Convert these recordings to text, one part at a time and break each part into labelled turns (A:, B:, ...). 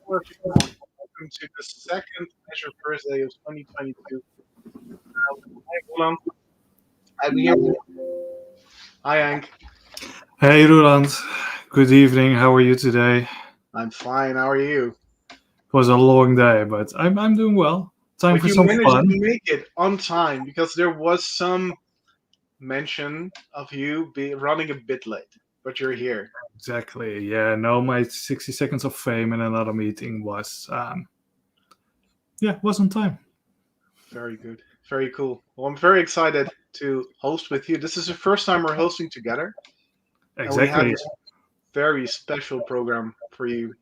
A: Hello, everyone. Welcome to the second Azure Thursday of 2022. Hi, Roland. I'm here. Hi, Hank.
B: Hey Roland, good evening. How are you today?
A: I'm fine. How are you?
B: It was a long day, but I'm doing well. Time
A: But
B: for
A: you
B: some
A: managed
B: fun.
A: to make it on time because there was some mention of you running a bit late. But you're here.
B: Exactly. Yeah. No, my 60 seconds of fame in another meeting was on time.
A: Very good. Very cool. Well, I'm very excited to host with you. This is the first time we're hosting together, and we have
B: Exactly.
A: a very special program for you,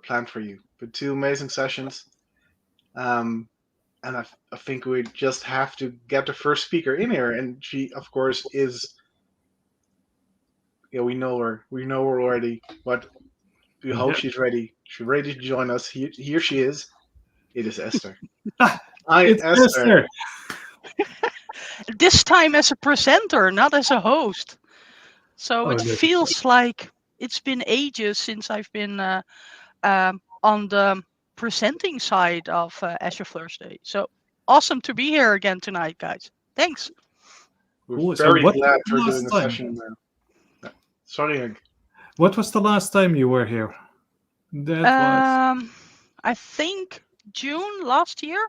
A: planned for you, with two amazing sessions. Um, and I think we just have to get the first speaker in here, and she, of course, is. Yeah, we know her. We know her already, but we hope
B: Yeah.
A: she's ready. She's ready to join us. Here she is. It is Esther.
B: Ah,
A: Hi,
B: it's
A: Esther.
B: Pester.
C: This time as a presenter, not as a host. So
B: Oh,
C: it feels like it's been ages since I've been on the presenting side of Azure Thursday. So awesome to be here again tonight, guys. Thanks.
A: We're
B: cool. So
A: very
B: what was
A: glad
B: the
A: we're
B: last
A: doing a
B: time?
A: session now. Sorry, Hank.
B: What was the last time you were here? That was
C: I think June last year.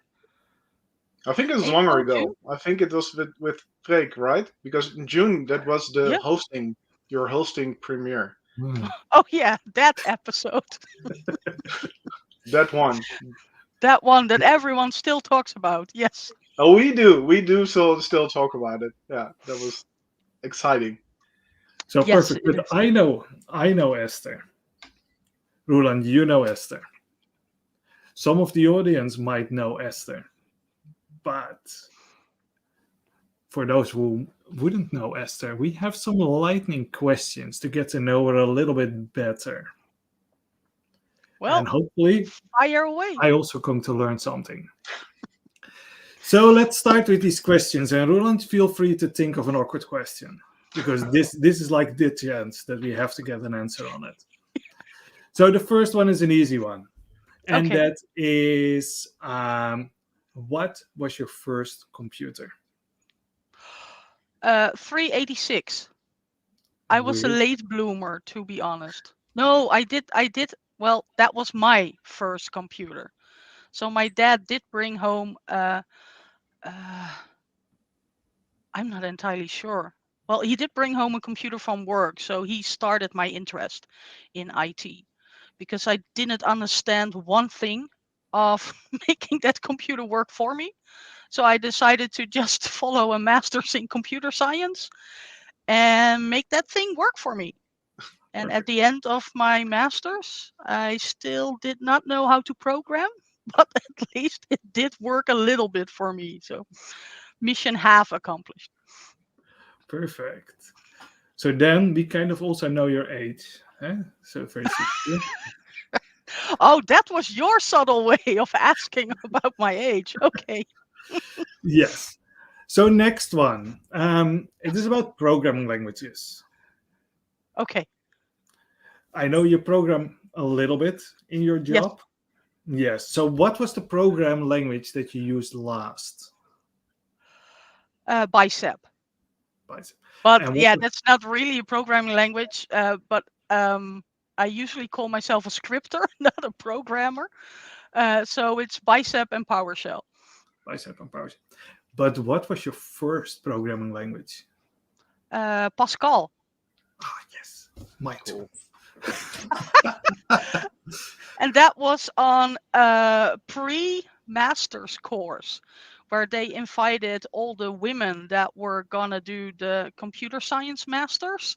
A: I think it was
C: April,
A: longer
C: June?
A: ago. I think it was with Freek, right? Because in June that was the
C: Yeah.
A: hosting, your hosting premiere.
C: Oh yeah, that episode.
A: That one.
C: That one that everyone still talks about. Yes.
A: Oh, we do still talk about it. Yeah, that was exciting.
B: so
C: Yes,
B: perfect.
C: it
B: But
C: is.
B: I know Esther. Roland, you know Esther. Some of the audience might know Esther, but for those who wouldn't know Esther, we have some lightning questions to get to know her a little bit better.
C: Well,
B: And hopefully,
C: fire away.
B: I also come to learn something. So let's start with these questions. And Roland, feel free to think of an awkward question because this is like the chance that we have to get an answer on it. So the first one is an easy one. And
C: Okay.
B: that is what was your first computer?
C: 386. I was a
B: Really?
C: late bloomer, to be honest. No, I did. Well, that was my first computer. So my dad did bring home. I'm not entirely sure. Well, he did bring home a computer from work, so he started my interest in IT because I didn't understand one thing of making that computer work for me. So I decided to just follow a master's in computer science and make that thing work for me. And at
A: Perfect.
C: the end of my master's, I still did not know how to program, but at least it did work a little bit for me. So mission half accomplished.
B: Perfect. So then we kind of also know your age. So 36.
C: Oh, that was your subtle way of asking about my age. Okay.
B: Yes. So next one. It is about programming languages.
C: Okay.
B: I know you program a little bit in your
C: Yes.
B: job. Yes. So what was the program language that you used last?
C: Bicep.
B: Bicep.
C: But
B: And
C: yeah, that's not really a programming language. But I usually call myself a scripter, not a programmer. So it's Bicep and PowerShell.
B: Bicep and PowerShell. But what was your first programming language?
C: Pascal.
B: Ah, yes. Mine too.
C: And that was on a pre-master's course where they invited all the women that were gonna do the computer science masters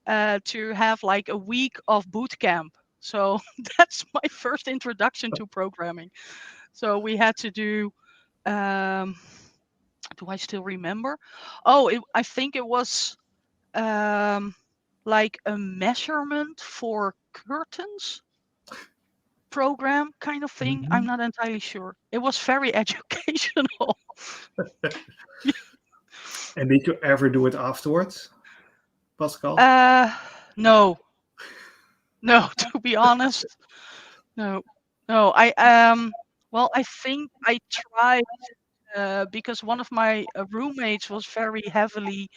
C: to have like a week of boot camp. So that's my first introduction to programming. So we had to do. Do I still remember? Oh, I think it was like a measurement for curtains program kind of thing. I'm not entirely sure. It was very educational.
B: And did you ever do it afterwards, Pascal?
C: No, to be honest, No, no. Well, I think I tried because one of my roommates was very heavily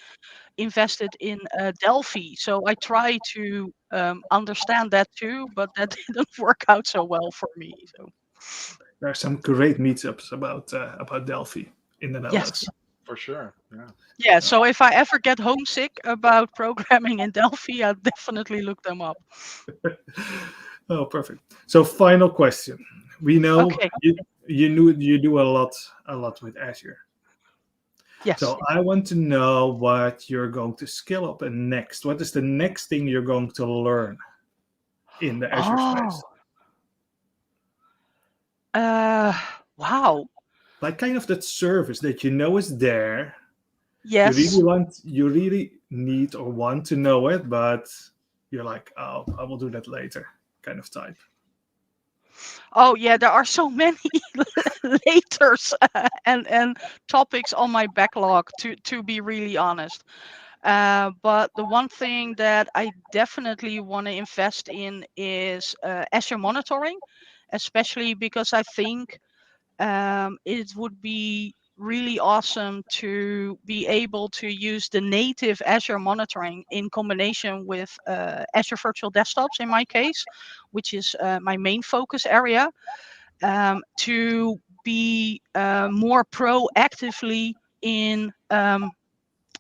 C: invested in Delphi, so I tried to understand that too, but that didn't work out so well for me. So
B: There are some great meetups about Delphi in the Netherlands.
C: yes,
A: For sure. Yeah.
C: yeah. So if I ever get homesick about programming in Delphi, I'll definitely look them up.
B: Oh, perfect. So, final question. We know
C: Okay.
B: you do a lot with Azure.
C: Yes.
B: So I want to know what you're going to scale up and next. What is the next thing you're going to learn in the Azure space?
C: Wow.
B: Like kind of that service that you know is there.
C: Yes.
B: You really need or want to know it, but you're like, oh, I will do that later, kind of type.
C: Oh yeah, there are so many laters and topics on my backlog to be really honest. But the one thing that I definitely want to invest in is Azure monitoring, especially because I think it would be really awesome to be able to use the native Azure monitoring in combination with Azure Virtual Desktops in my case, which is my main focus area, to be more proactively in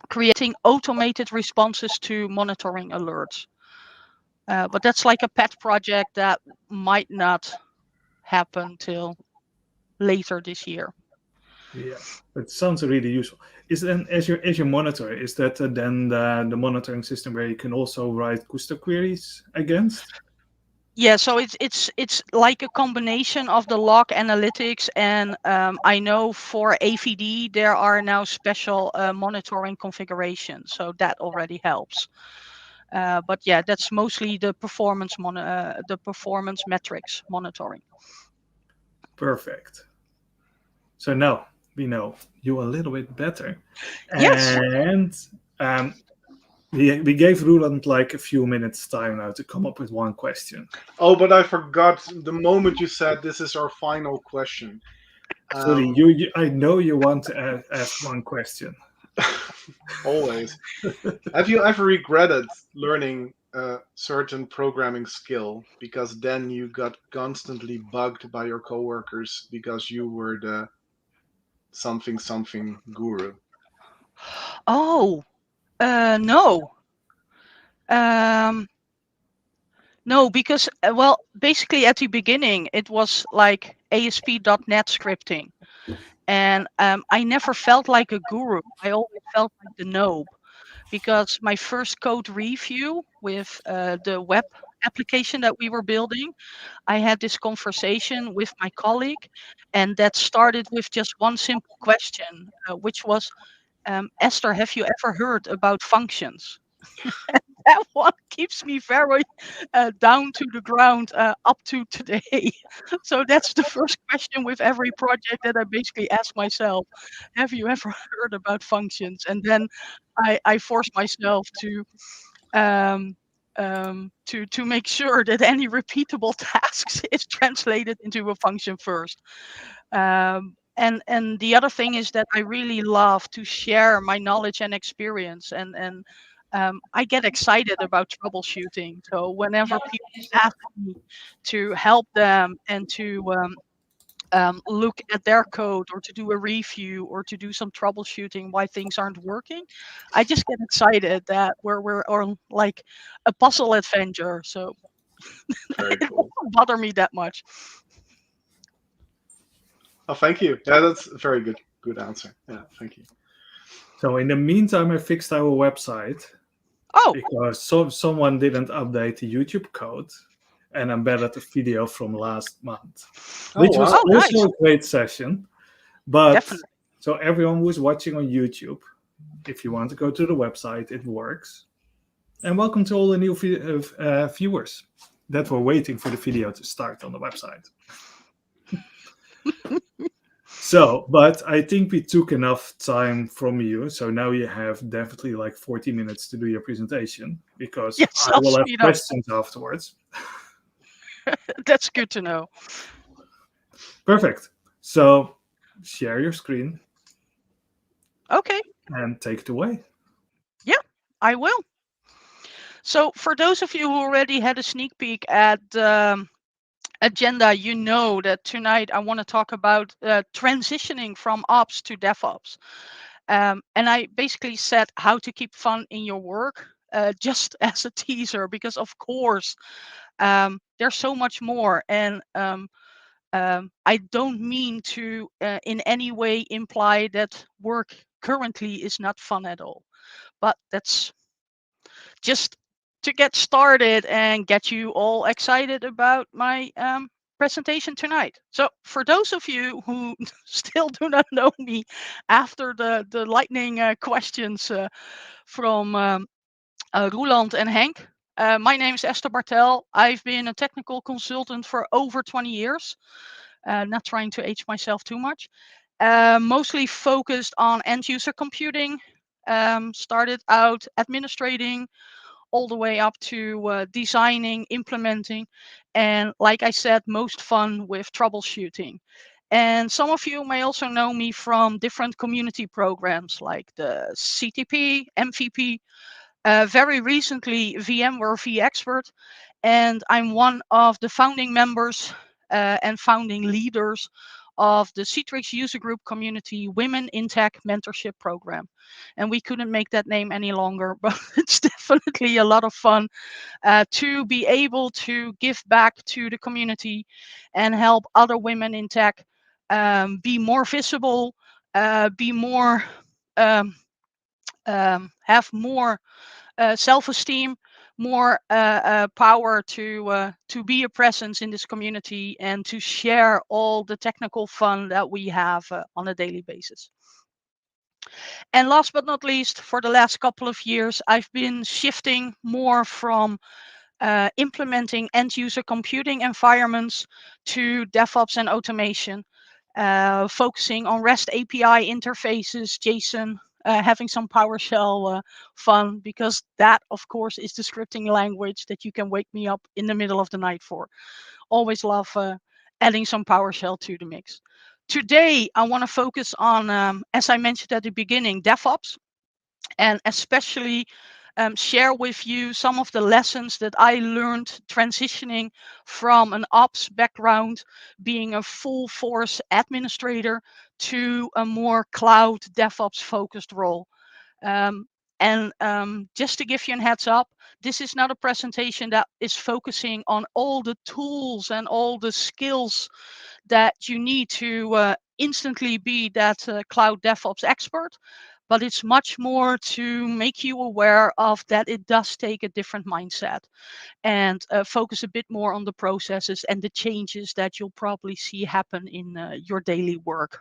C: creating automated responses to monitoring alerts. But that's like a pet project that might not happen till later this year.
B: Yeah, it sounds really useful. Is then Azure Monitor, is that then the monitoring system where you can also write custom queries against?
C: Yeah, so it's like a combination of the log analytics and I know for AVD there are now special monitoring configurations, so that already helps. But yeah, that's mostly the the performance metrics monitoring.
B: Perfect. So now we know you a little bit better,
C: Yes.
B: and we gave Roland like a few minutes time now to come up with one question.
A: Oh, but I forgot the moment you said this is our final question.
B: Sorry,
A: Um,
B: I know you want to ask one question.
A: always. Have you ever regretted learning a certain programming skill because then you got constantly bugged by your coworkers because you were the something something guru?
C: Oh, no. Um, no, because well, basically at the beginning it was like ASP.NET scripting, and I never felt like a guru. I always felt like the noob, because my first code review with the web application that we were building, I had this conversation with my colleague, and that started with just one simple question, which was, Esther, have you ever heard about functions? That one keeps me very down to the ground up to today. So that's the first question with every project that I basically ask myself: have you ever heard about functions? And then I force myself um, to make sure that any repeatable tasks is translated into a function first. And the other thing is that I really love to share my knowledge and experience, and I get excited about troubleshooting. So whenever people ask me to help them and to look at their code or to do a review or to do some troubleshooting why things aren't working, I just get excited that we're on like a puzzle adventure. So
A: Very
C: it
A: cool.
C: won't bother me that much.
A: Oh, thank you. Yeah, that's a very good answer. Yeah, thank you.
B: So in the meantime, I fixed our website
C: Oh,
B: because someone didn't update the YouTube code and embedded a video from last month,
A: Oh
B: which was
A: wow.
C: oh,
B: also
C: nice.
B: a great session. But
C: Definitely.
B: so everyone who's watching on YouTube, if you want to go to the website, it works. And welcome to all the new viewers that were waiting for the video to start on the website. So, but I think we took enough time from you. So now you have definitely like 40 minutes to do your presentation because
C: Yes,
B: I
C: I'll
B: will have
C: speed up.
B: questions afterwards.
C: That's good to know.
B: Perfect. So share your screen
C: Okay.
B: and take it away.
C: Yeah, I will. So for those of you who already had a sneak peek at the agenda, you know that tonight I want to talk about transitioning from ops to DevOps. And I basically said how to keep fun in your work, just as a teaser, because of course there's so much more. And I don't mean to in any way imply that work currently is not fun at all. But that's just to get started and get you all excited about my presentation tonight. So for those of you who still do not know me after the lightning questions from Roeland and Henk, my name is Esther Barthel. I've been a technical consultant for over 20 years. Not trying to age myself too much. Mostly focused on end user computing. Started out administrating all the way up to designing, implementing, and like I said, most fun with troubleshooting. And some of you may also know me from different community programs like the CTP, MVP, very recently VMware vExpert, and I'm one of the founding members and founding leaders of the Citrix user group community Women in Tech mentorship program. And we couldn't make that name any longer, but it's definitely a lot of fun to be able to give back to the community and help other women in tech be more visible, be more, have more self-esteem, more power to be a presence in this community and to share all the technical fun that we have on a daily basis. And last but not least, for the last couple of years, I've been shifting more from implementing end-user computing environments to DevOps and automation, focusing on REST API interfaces, JSON, having some PowerShell fun, because that, of course, is the scripting language that you can wake me up in the middle of the night for. Always love adding some PowerShell to the mix. Today, I want to focus on, as I mentioned at the beginning, DevOps, and especially share with you some of the lessons that I learned transitioning from an ops background, being a full force administrator, to a more cloud DevOps focused role. And just to give you a heads up, this is not a presentation that is focusing on all the tools and all the skills that you need to instantly be that cloud DevOps expert, but it's much more to make you aware of that it does take a different mindset and focus a bit more on the processes and the changes that you'll probably see happen in your daily work.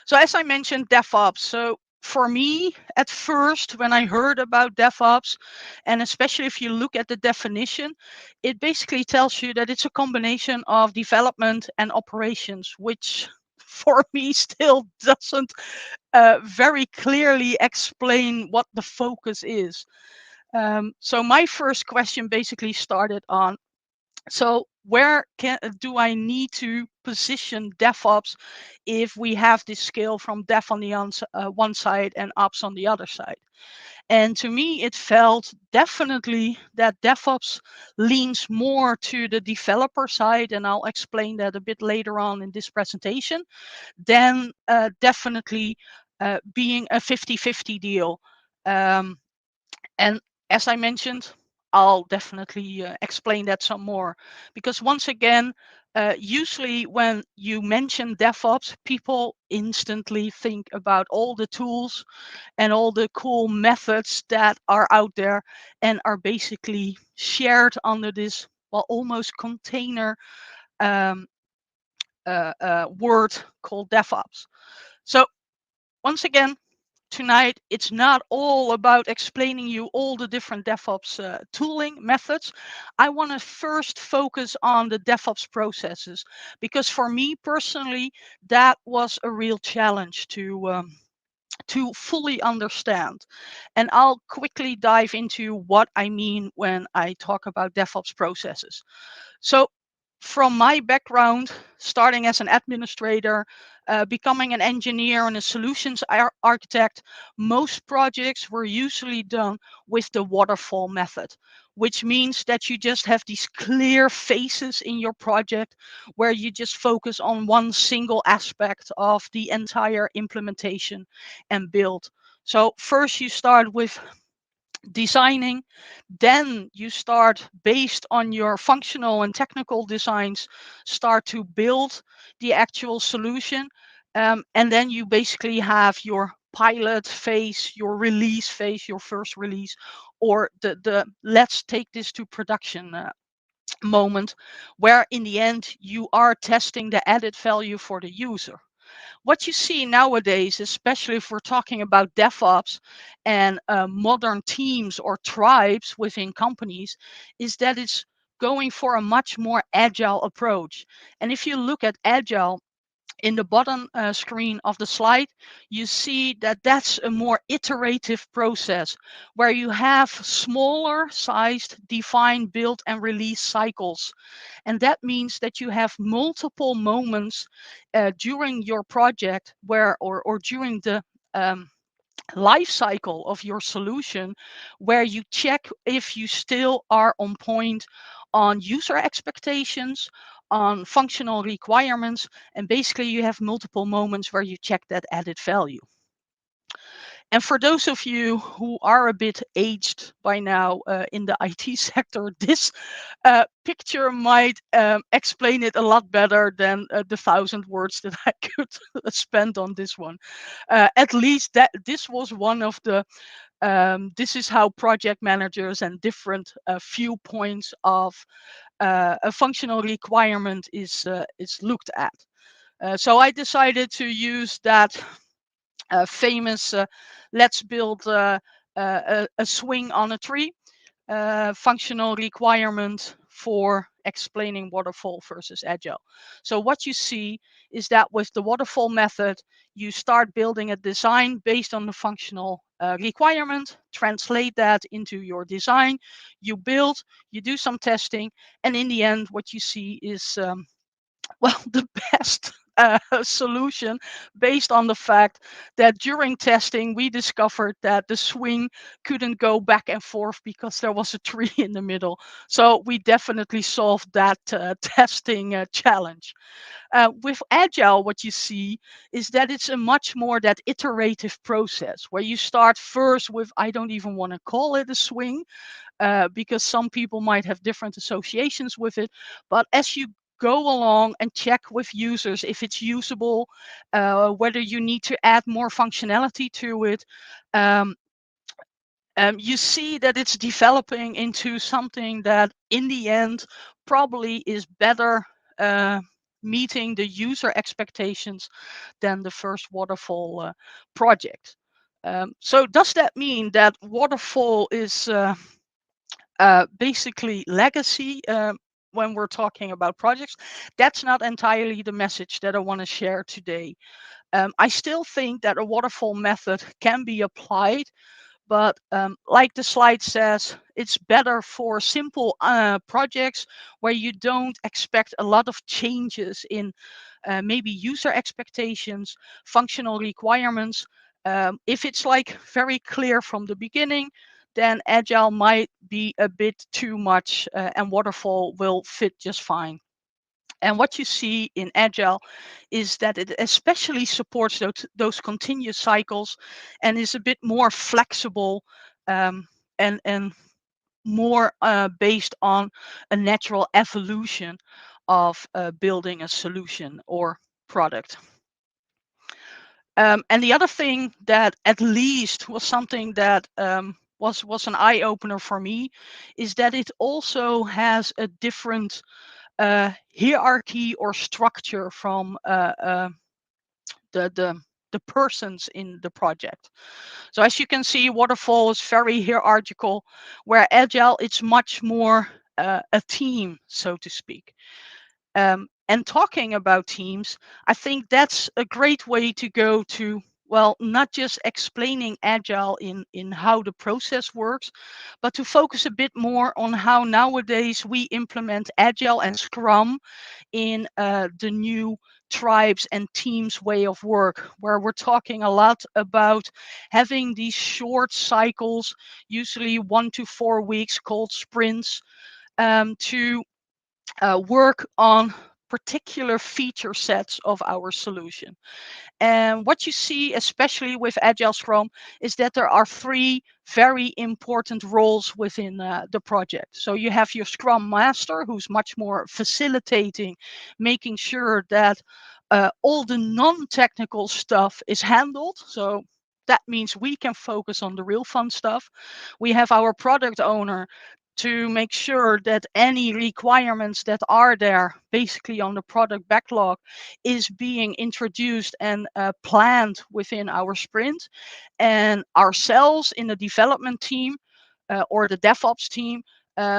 C: So as I mentioned, DevOps. So for me, at first, when I heard about DevOps, and especially if you look at the definition, it basically tells you that it's a combination of development and operations, which for me still doesn't very clearly explain what the focus is. So my first question basically started on, so where do I need to position DevOps if we have this scale from Dev on the one side and Ops on the other side? And to me, it felt definitely that DevOps leans more to the developer side, and I'll explain that a bit later on in this presentation, than definitely being a 50-50 deal. And as I mentioned, I'll definitely explain that some more, because once again, usually when you mention DevOps, people instantly think about all the tools and all the cool methods that are out there and are basically shared under this, well, almost container word called DevOps. So once again, tonight, it's not all about explaining you all the different DevOps tooling methods. I want to first focus on the DevOps processes, because for me personally, that was a real challenge to fully understand. And I'll quickly dive into what I mean when I talk about DevOps processes. So, from my background, starting as an administrator, becoming an engineer and a solutions architect, most projects were usually done with the waterfall method, which means that you just have these clear phases in your project where you just focus on one single aspect of the entire implementation and build. So first you start with designing, then you start, based on your functional and technical designs, start to build the actual solution, and then you basically have your pilot phase, your release phase, your first release, or the let's take this to production moment, where in the end you are testing the added value for the user. What you see nowadays, especially if we're talking about DevOps and modern teams or tribes within companies, is that it's going for a much more agile approach. And if you look at agile in the bottom screen of the slide, you see that that's a more iterative process where you have smaller sized defined build and release cycles. And that means that you have multiple moments during your project or during the life cycle of your solution, where you check if you still are on point on user expectations, on functional requirements, and basically you have multiple moments where you check that added value. And for those of you who are a bit aged by now in the IT sector, this picture might explain it a lot better than the 1,000 words that I could spend on this one. At least that this was one of the this is how project managers and different viewpoints of a functional requirement is looked at. So I decided to use that famous let's build a swing on a tree functional requirement for explaining waterfall versus agile. So what you see is that with the waterfall method, you start building a design based on the functional requirement, translate that into your design, you build, you do some testing, and in the end, what you see is well, the best solution, based on the fact that during testing we discovered that the swing couldn't go back and forth because there was a tree in the middle. So we definitely solved that testing challenge. With Agile, what you see is that it's a much more that iterative process where you start first with, I don't even want to call it a swing, because some people might have different associations with it. But as you go along and check with users if it's usable, whether you need to add more functionality to it, you see that it's developing into something that in the end probably is better meeting the user expectations than the first waterfall project. So does that mean that waterfall is basically legacy when we're talking about projects? That's not entirely the message that I want to share today. I still think that a waterfall method can be applied, but like the slide says, it's better for simple projects where you don't expect a lot of changes in maybe user expectations, functional requirements. If it's like very clear from the beginning, then Agile might be a bit too much and waterfall will fit just fine. And what you see in Agile is that it especially supports those continuous cycles and is a bit more flexible, and more based on a natural evolution of building a solution or product. And the other thing that at least was something that was an eye opener for me is that it also has a different hierarchy or structure from the persons in the project. So as you can see, waterfall is very hierarchical, where agile it's much more a team, so to speak. And talking about teams, I think that's a great way to go to well, not just explaining Agile in how the process works, but to focus a bit more on how nowadays we implement Agile and Scrum in the new tribes and teams way of work, where we're talking a lot about having these short cycles, usually 1 to 4 weeks, called sprints, to work on particular feature sets of our solution. And what you see, especially with Agile Scrum, is that there are 3 very important roles within the project. So you have your Scrum Master, who's much more facilitating, making sure that all the non-technical stuff is handled. So that means we can focus on the real fun stuff. We have our product owner to make sure that any requirements that are there basically on the product backlog is being introduced and planned within our sprint. And ourselves in the development team or the DevOps team,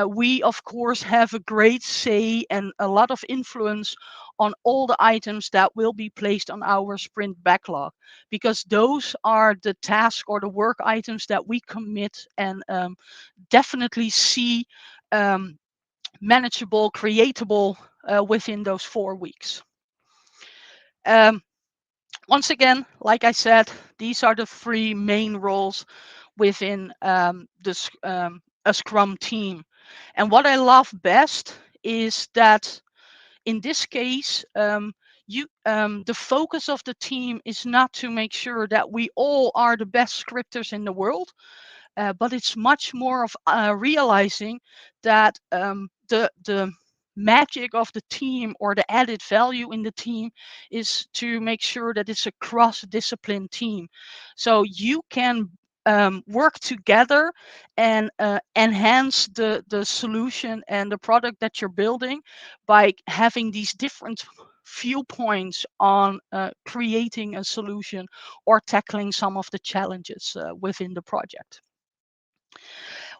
C: we of course have a great say and a lot of influence on all the items that will be placed on our sprint backlog, because those are the tasks or the work items that we commit and definitely see manageable, creatable within those 4 weeks. Once again, like I said, these are the 3 main roles within a Scrum team. And what I love best is that in this case, the focus of the team is not to make sure that we all are the best scripters in the world, but it's much more of realizing that the magic of the team or the added value in the team is to make sure that it's a cross-discipline team. So you can work together and enhance the solution and the product that you're building by having these different viewpoints on creating a solution or tackling some of the challenges within the project.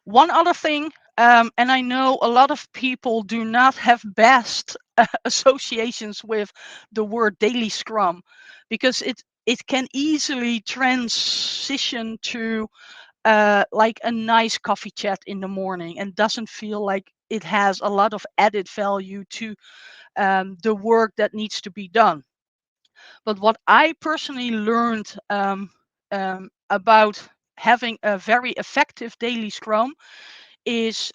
C: One other thing, and I know a lot of people do not have best associations with the word daily Scrum, because it can easily transition to like a nice coffee chat in the morning and doesn't feel like it has a lot of added value to the work that needs to be done. But what I personally learned about having a very effective daily Scrum is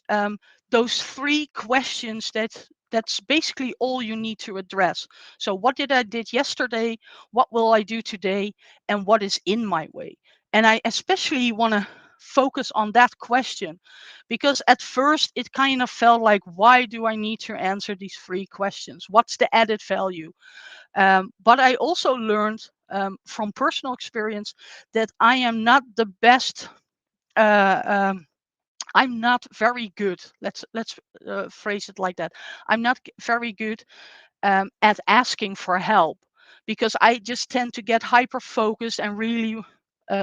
C: those 3 questions that's basically all you need to address. So what did I did yesterday? What will I do today? And what is in my way? And I especially want to focus on that question, because at first it kind of felt like, why do I need to answer these 3 questions? What's the added value? But I also learned from personal experience that I am not the best. I'm not very good. Let's phrase it like that. I'm not very good at asking for help, because I just tend to get hyper focused and really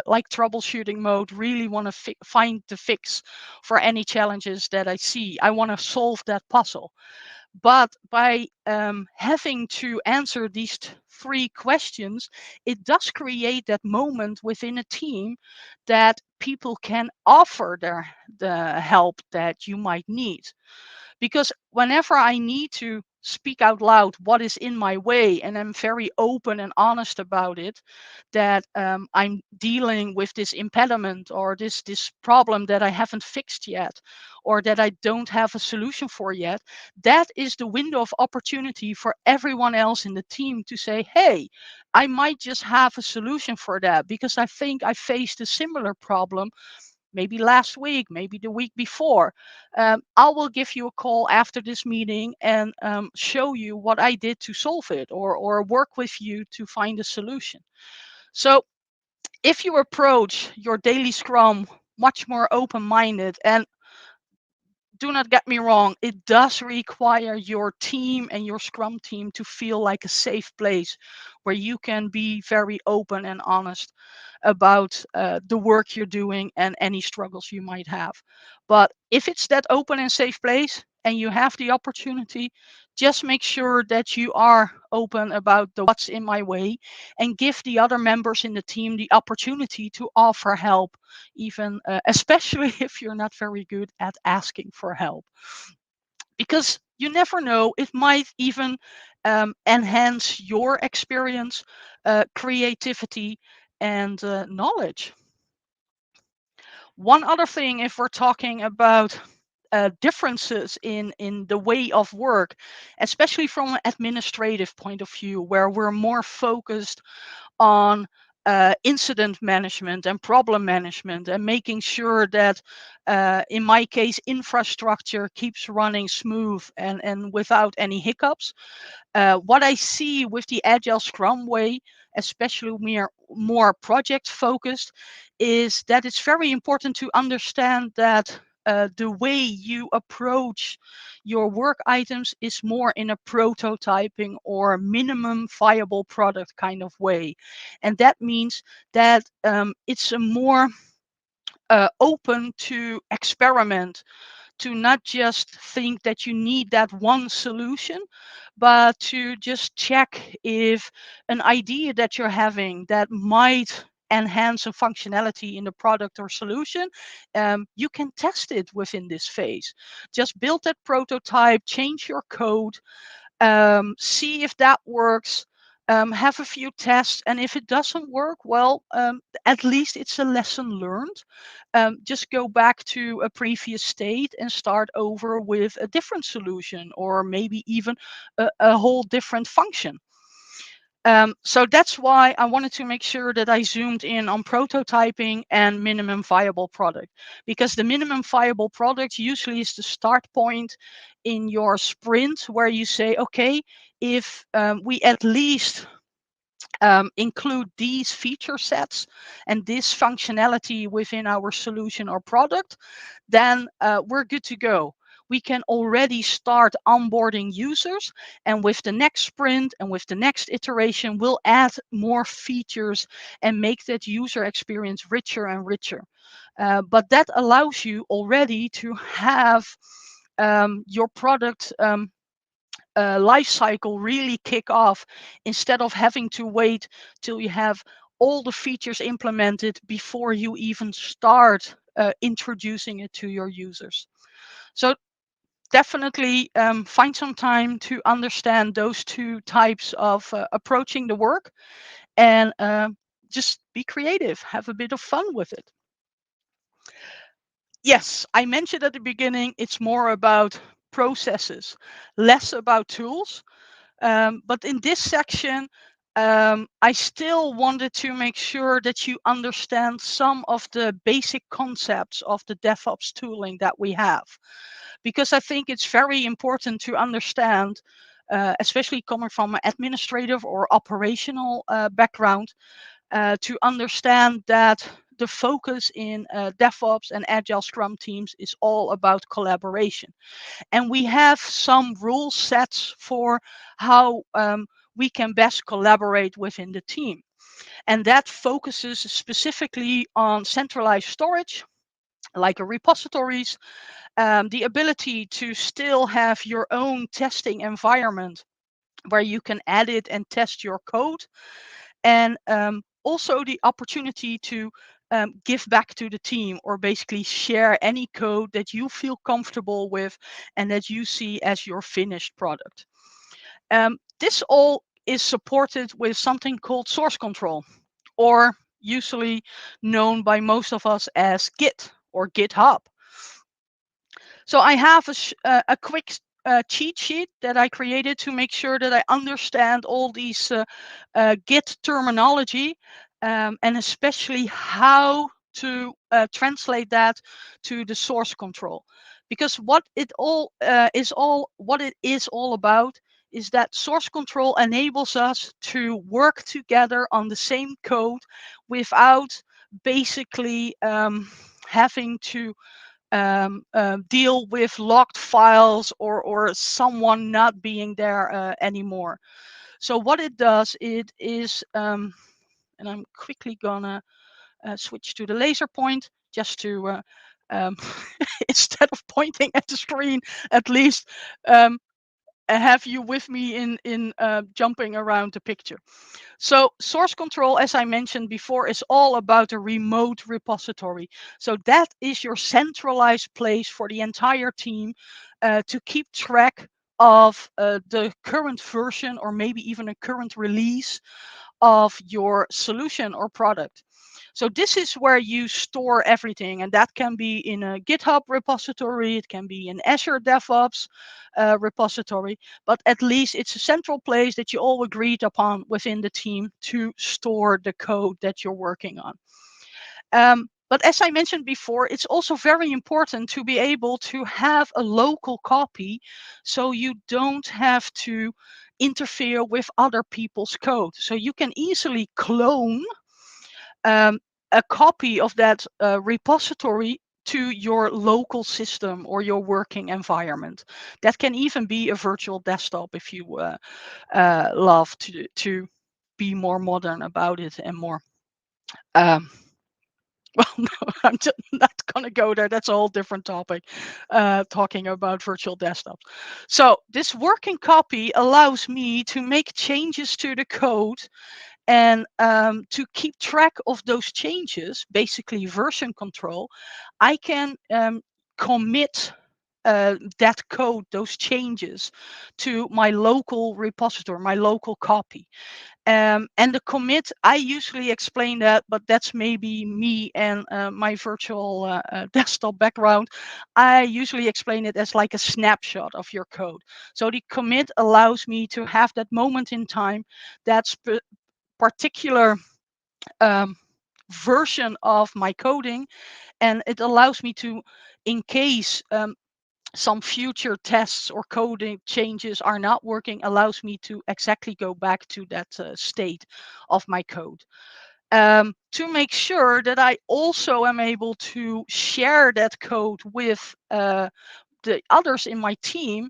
C: like troubleshooting mode, really want to find the fix for any challenges that I see. I want to solve that puzzle. But by having to answer these 3 questions, it does create that moment within a team that people can offer the help that you might need. Because whenever I need to speak out loud what is in my way, and I'm very open and honest about it, that I'm dealing with this impediment or this problem that I haven't fixed yet, or that I don't have a solution for yet, that is the window of opportunity for everyone else in the team to say, hey, I might just have a solution for that, because I think I faced a similar problem maybe last week, maybe the week before. I will give you a call after this meeting and show you what I did to solve it, or work with you to find a solution. So if you approach your daily Scrum much more open-minded, and do not get me wrong, it does require your team and your Scrum team to feel like a safe place where you can be very open and honest about the work you're doing and any struggles you might have. But if it's that open and safe place and you have the opportunity, just make sure that you are open about the what's in my way, and give the other members in the team the opportunity to offer help, even especially if you're not very good at asking for help. Because you never know, it might even enhance your experience, creativity, and knowledge. One other thing, if we're talking about differences in the way of work, especially from an administrative point of view, where we're more focused on incident management and problem management, and making sure that, in my case, infrastructure keeps running smooth and without any hiccups. What I see with the Agile Scrum way, especially more project focused, is that it's very important to understand that the way you approach your work items is more in a prototyping or minimum viable product kind of way. And that means that it's a more open to experiment, to not just think that you need that one solution, but to just check if an idea that you're having that might enhance a functionality in the product or solution, you can test it within this phase. Just build that prototype, change your code, see if that works, have a few tests, and if it doesn't work, well, at least it's a lesson learned. Just go back to a previous state and start over with a different solution, or maybe even a whole different function. So that's why I wanted to make sure that I zoomed in on prototyping and minimum viable product, because the minimum viable product usually is the start point in your sprint, where you say, okay, if we at least include these feature sets and this functionality within our solution or product, then we're good to go. We can already start onboarding users, and with the next sprint and with the next iteration, we'll add more features and make that user experience richer and richer. But that allows you already to have your product life cycle really kick off, instead of having to wait till you have all the features implemented before you even start introducing it to your users. So definitely find some time to understand those two types of approaching the work, and just be creative, have a bit of fun with it. Yes, I mentioned at the beginning, it's more about processes, less about tools. But in this section, I still wanted to make sure that you understand some of the basic concepts of the DevOps tooling that we have, because I think it's very important to understand, especially coming from an administrative or operational background, to understand that the focus in DevOps and Agile Scrum teams is all about collaboration. And we have some rule sets for how we can best collaborate within the team. And that focuses specifically on centralized storage, like a repositories, the ability to still have your own testing environment where you can edit and test your code, and also the opportunity to give back to the team, or basically share any code that you feel comfortable with and that you see as your finished product. This all is supported with something called source control, or usually known by most of us as Git or GitHub. So I have a quick cheat sheet that I created to make sure that I understand all these Git terminology, and especially how to translate that to the source control. Because what it is all about is that source control enables us to work together on the same code without basically having to deal with locked files, or someone not being there anymore. So what it does, it is, and I'm quickly gonna switch to the laser point just to, instead of pointing at the screen, at least have you with me in jumping around the picture. So source control, as I mentioned before, is all about a remote repository. So that is your centralized place for the entire team to keep track of the current version, or maybe even a current release of your solution or product. So this is where you store everything, and that can be in a GitHub repository, it can be an Azure Devops repository, but at least it's a central place that you all agreed upon within the team to store the code that you're working on. But as I mentioned before, it's also very important to be able to have a local copy so you don't have to interfere with other people's code. So you can easily clone a copy of that repository to your local system or your working environment. That can even be a virtual desktop if you love to be more modern about it and more. Well, no, I'm just not going to go there. That's a whole different topic, talking about virtual desktops. So this working copy allows me to make changes to the code and to keep track of those changes, basically version control. I can commit that code, those changes, to my local repository, my local copy. And the commit, I usually explain that, but that's maybe me and my virtual desktop background. I usually explain it as like a snapshot of your code. So the commit allows me to have that moment in time, that particular version of my coding, and it allows me to, in case some future tests or coding changes are not working, allows me to exactly go back to that state of my code. To make sure that I also am able to share that code with the others in my team,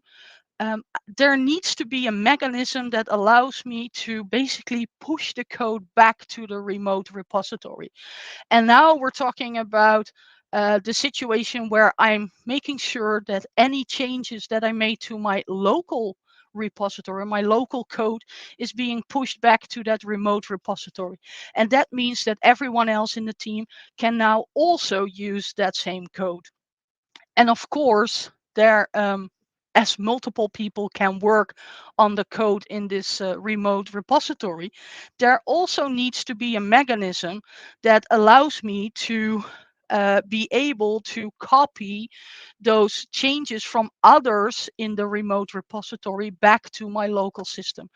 C: there needs to be a mechanism that allows me to basically push the code back to the remote repository. And now we're talking about the situation where I'm making sure that any changes that I made to my local repository, my local code, is being pushed back to that remote repository. And that means that everyone else in the team can now also use that same code. And of course, there, as multiple people can work on the code in this remote repository, there also needs to be a mechanism that allows me to be able to copy those changes from others in the remote repository back to my local system.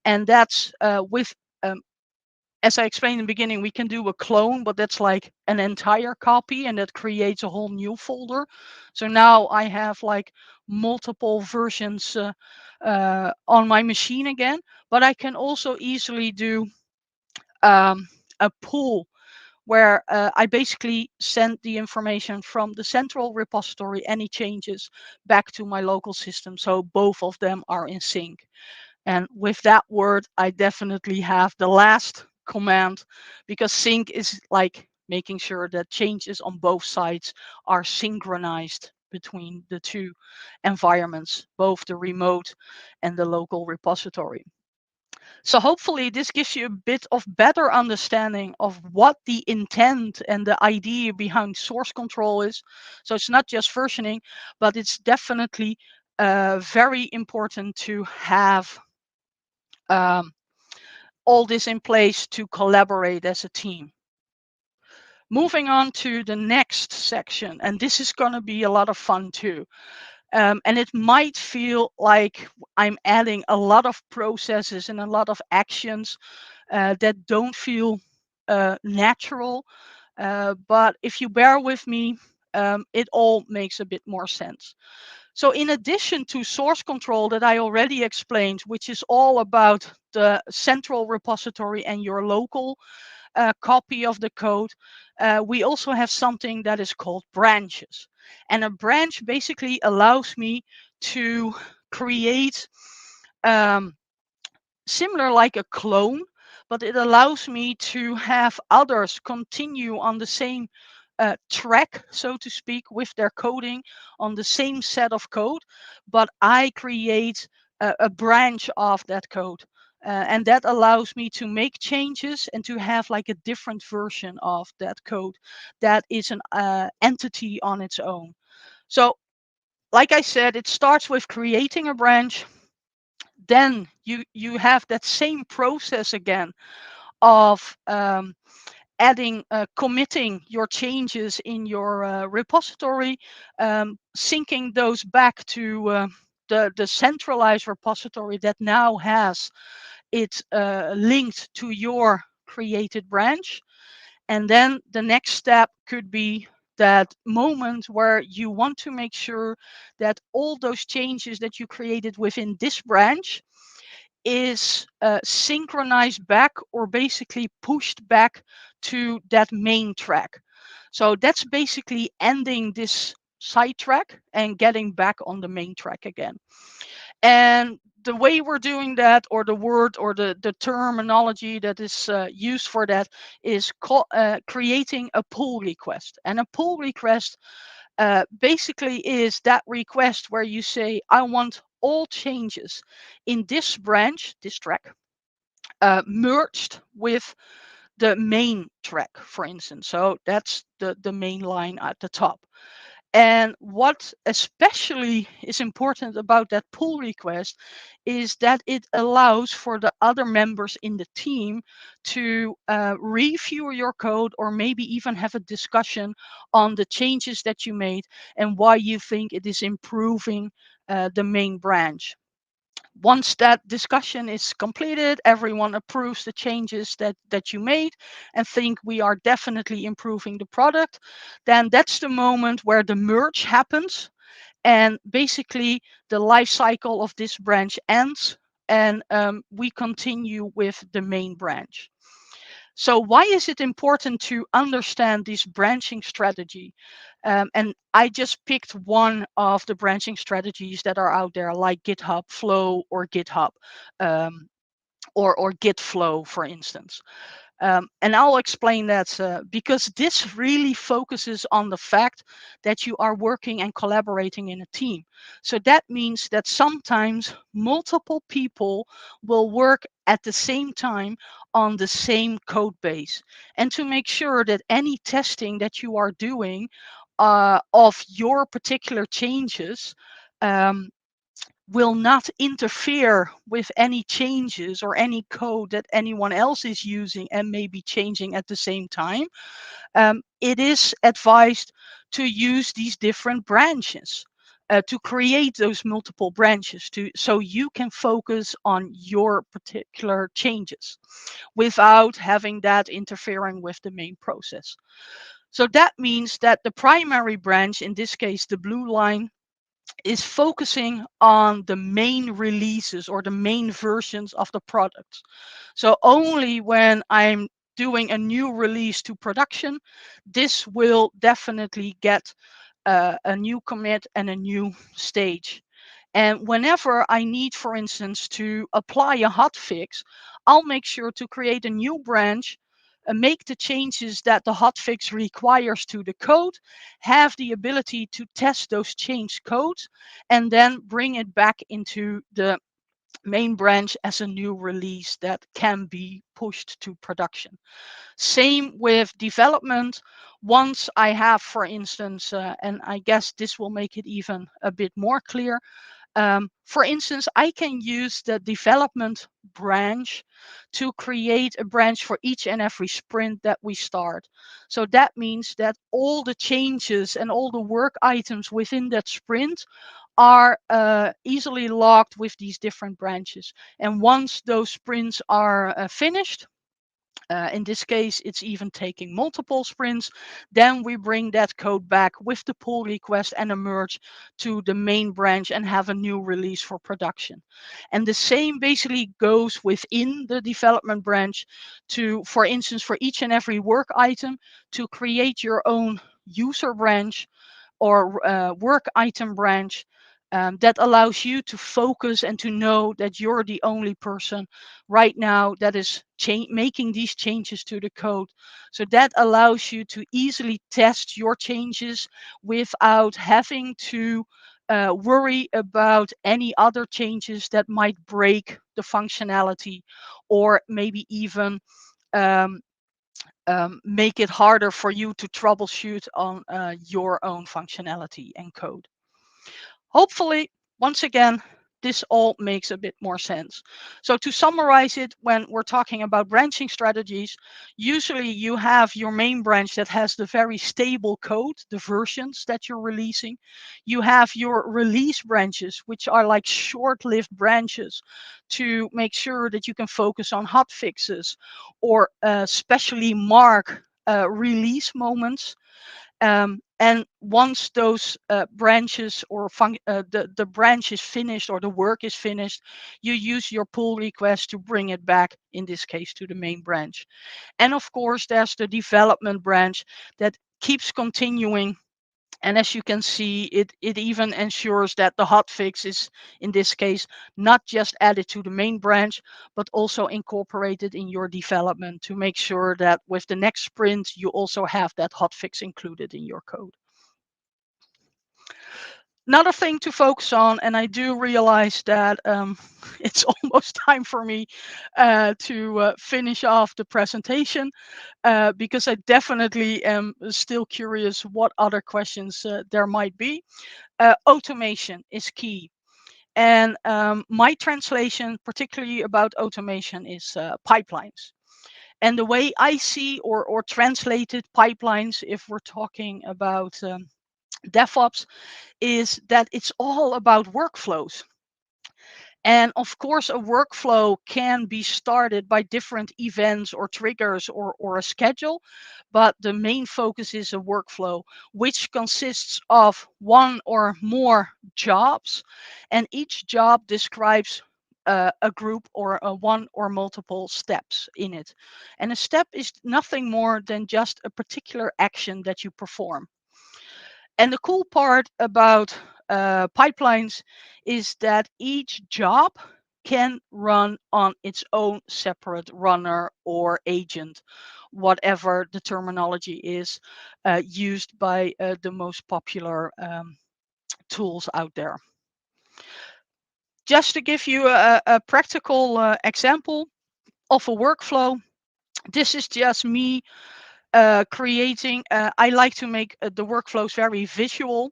C: And that's with as I explained in the beginning, we can do a clone, but that's like an entire copy, and that creates a whole new folder. So now I have like multiple versions on my machine again, but I can also easily do a pull where I basically send the information from the central repository, any changes, back to my local system. So both of them are in sync. And with that word, I definitely have the last command, because sync is like making sure that changes on both sides are synchronized between the two environments, both the remote and the local repository. So hopefully this gives you a bit of better understanding of what the intent and the idea behind source control is. So it's not just versioning, but it's definitely very important to have all this in place to collaborate as a team. Moving on to the next section, and this is going to be a lot of fun too. And it might feel like I'm adding a lot of processes and a lot of actions that don't feel natural. But if you bear with me, it all makes a bit more sense. So in addition to source control that I already explained, which is all about the central repository and your local copy of the code, we also have something that is called branches. And a branch basically allows me to create similar like a clone, but it allows me to have others continue on the same track, so to speak, with their coding on the same set of code, but I create a branch of that code. And that allows me to make changes and to have like a different version of that code that is an entity on its own. So like I said, it starts with creating a branch. Then you have that same process again of adding, committing your changes in your repository, syncing those back to the centralized repository that now has it linked to your created branch. And then the next step could be that moment where you want to make sure that all those changes that you created within this branch is synchronized back, or basically pushed back to that main track. So that's basically ending this side track and getting back on the main track again. And the way we're doing that, or the word or the terminology that is used for that, is creating a pull request. And a pull request basically is that request where you say, I want all changes in this branch, this track, merged with the main track, for instance. So that's the main line at the top. And what especially is important about that pull request is that it allows for the other members in the team to review your code, or maybe even have a discussion on the changes that you made and why you think it is improving the main branch. Once that discussion is completed, everyone approves the changes that you made and think we are definitely improving the product, then that's the moment where the merge happens, and basically the life cycle of this branch ends, and we continue with the main branch. So why is it important to understand this branching strategy? And I just picked one of the branching strategies that are out there, like GitHub Flow or GitHub, or Git Flow, for instance. And I'll explain that because this really focuses on the fact that you are working and collaborating in a team. So that means that sometimes multiple people will work at the same time on the same code base. And to make sure that any testing that you are doing of your particular changes will not interfere with any changes or any code that anyone else is using and maybe changing at the same time, it is advised to use these different branches to create those multiple branches so you can focus on your particular changes without having that interfering with the main process. So that means that the primary branch, in this case the blue line, is focusing on the main releases or the main versions of the products. So only when I'm doing a new release to production, this will definitely get a new commit and a new stage. And whenever I need, for instance, to apply a hotfix, I'll make sure to create a new branch, make the changes that the hotfix requires to the code, have the ability to test those changed codes, and then bring it back into the main branch as a new release that can be pushed to production. Same with development. Once I have, for instance, and I guess this will make it even a bit more clear, for instance, I can use the development branch to create a branch for each and every sprint that we start. So that means that all the changes and all the work items within that sprint are easily logged with these different branches. And once those sprints are finished, in this case, it's even taking multiple sprints. Then we bring that code back with the pull request and a merge to the main branch and have a new release for production. And the same basically goes within the development branch to, for instance, for each and every work item, to create your own user branch or work item branch that allows you to focus and to know that you're the only person right now that is making these changes to the code. So that allows you to easily test your changes without having to worry about any other changes that might break the functionality, or maybe even make it harder for you to troubleshoot on your own functionality and code. Hopefully, once again, this all makes a bit more sense. So to summarize it, when we're talking about branching strategies, usually you have your main branch that has the very stable code, the versions that you're releasing. You have your release branches, which are like short-lived branches to make sure that you can focus on hot fixes or specially mark release moments. And once those branches or the branch is finished or the work is finished, you use your pull request to bring it back, in this case, to the main branch. And of course, there's the development branch that keeps continuing. And as you can see, it even ensures that the hotfix is, in this case, not just added to the main branch, but also incorporated in your development to make sure that with the next sprint, you also have that hotfix included in your code. Another thing to focus on, and I do realize that it's almost time for me to finish off the presentation, because I definitely am still curious what other questions there might be. Automation is key. And my translation, particularly about automation, is pipelines. And the way I see or translated pipelines, if we're talking about DevOps, is that it's all about workflows. And of course, a workflow can be started by different events or triggers or a schedule, but the main focus is a workflow, which consists of one or more jobs, and each job describes a group or one or multiple steps in it. And a step is nothing more than just a particular action that you perform. And the cool part about pipelines is that each job can run on its own separate runner or agent, whatever the terminology is used by the most popular tools out there. Just to give you a practical example of a workflow, this is just me creating. I like to make the workflows very visual,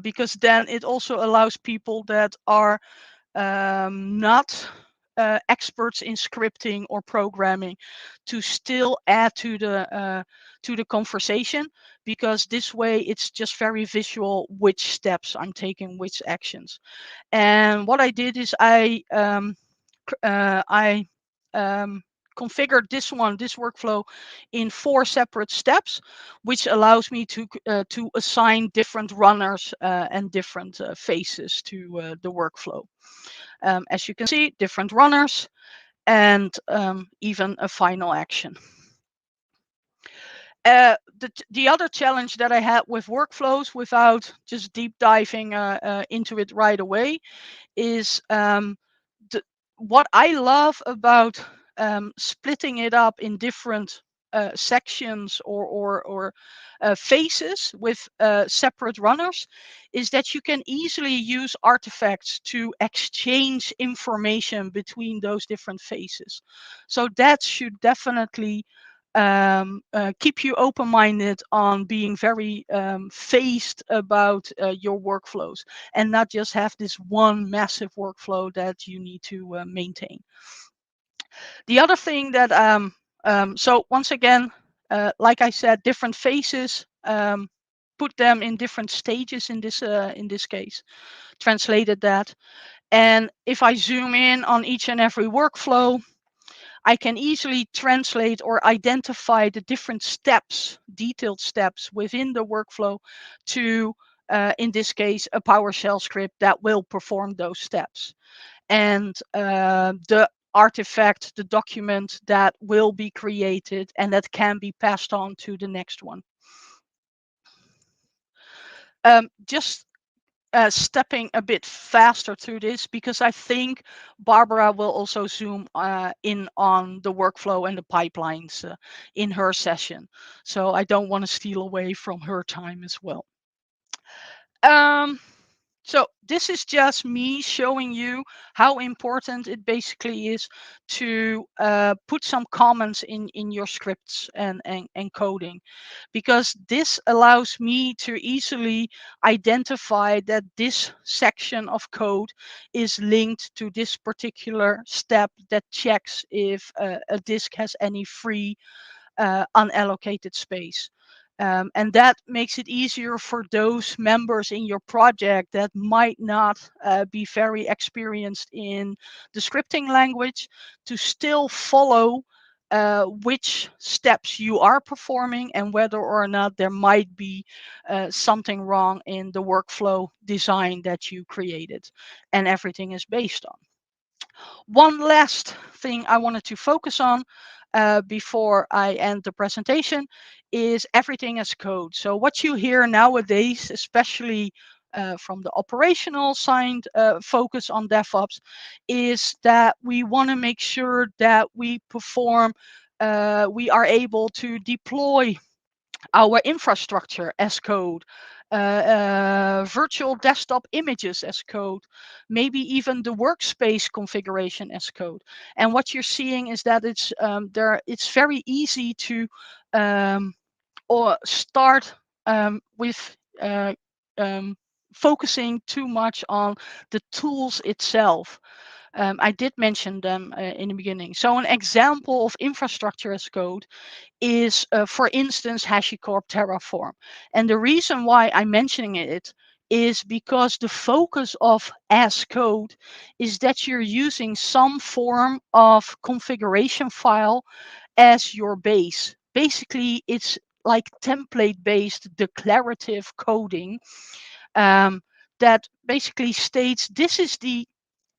C: because then it also allows people that are not experts in scripting or programming to still add to the conversation, because this way it's just very visual which steps I'm taking, which actions. And what I did is I configured this workflow in 4 separate steps, which allows me to assign different runners and different phases to the workflow. As you can see, different runners and even a final action. The other challenge that I had with workflows, without just deep diving into it right away, is what I love about splitting it up in different sections or phases with separate runners, is that you can easily use artifacts to exchange information between those different phases. So that should definitely keep you open-minded on being very phased about your workflows, and not just have this one massive workflow that you need to maintain. The other thing that so once again, like I said, different phases, put them in different stages in this case, translated that. And if I zoom in on each and every workflow, I can easily translate or identify the different steps, detailed steps within the workflow to, in this case, a PowerShell script that will perform those steps. And the artifact, the document that will be created and that can be passed on to the next one. Just stepping a bit faster through this, because I think Barbara will also zoom in on the workflow and the pipelines in her session. So I don't want to steal away from her time as well. So this is just me showing you how important it basically is to put some comments in your scripts and coding, because this allows me to easily identify that this section of code is linked to this particular step that checks if a disk has any free unallocated space. And that makes it easier for those members in your project that might not be very experienced in the scripting language to still follow which steps you are performing and whether or not there might be something wrong in the workflow design that you created and everything is based on. One last thing I wanted to focus on before I end the presentation is everything as code. So what you hear nowadays, especially from the operational side focus on DevOps, is that we want to make sure that we are able to deploy our infrastructure as code, virtual desktop images as code, maybe even the workspace configuration as code. And what you're seeing is that it's very easy to or start with focusing too much on the tools itself. I did mention them in the beginning. So an example of infrastructure as code is, for instance, HashiCorp Terraform. And the reason why I'm mentioning it is because the focus of as code is that you're using some form of configuration file as your base. Basically, it's like template-based declarative coding that basically states this is the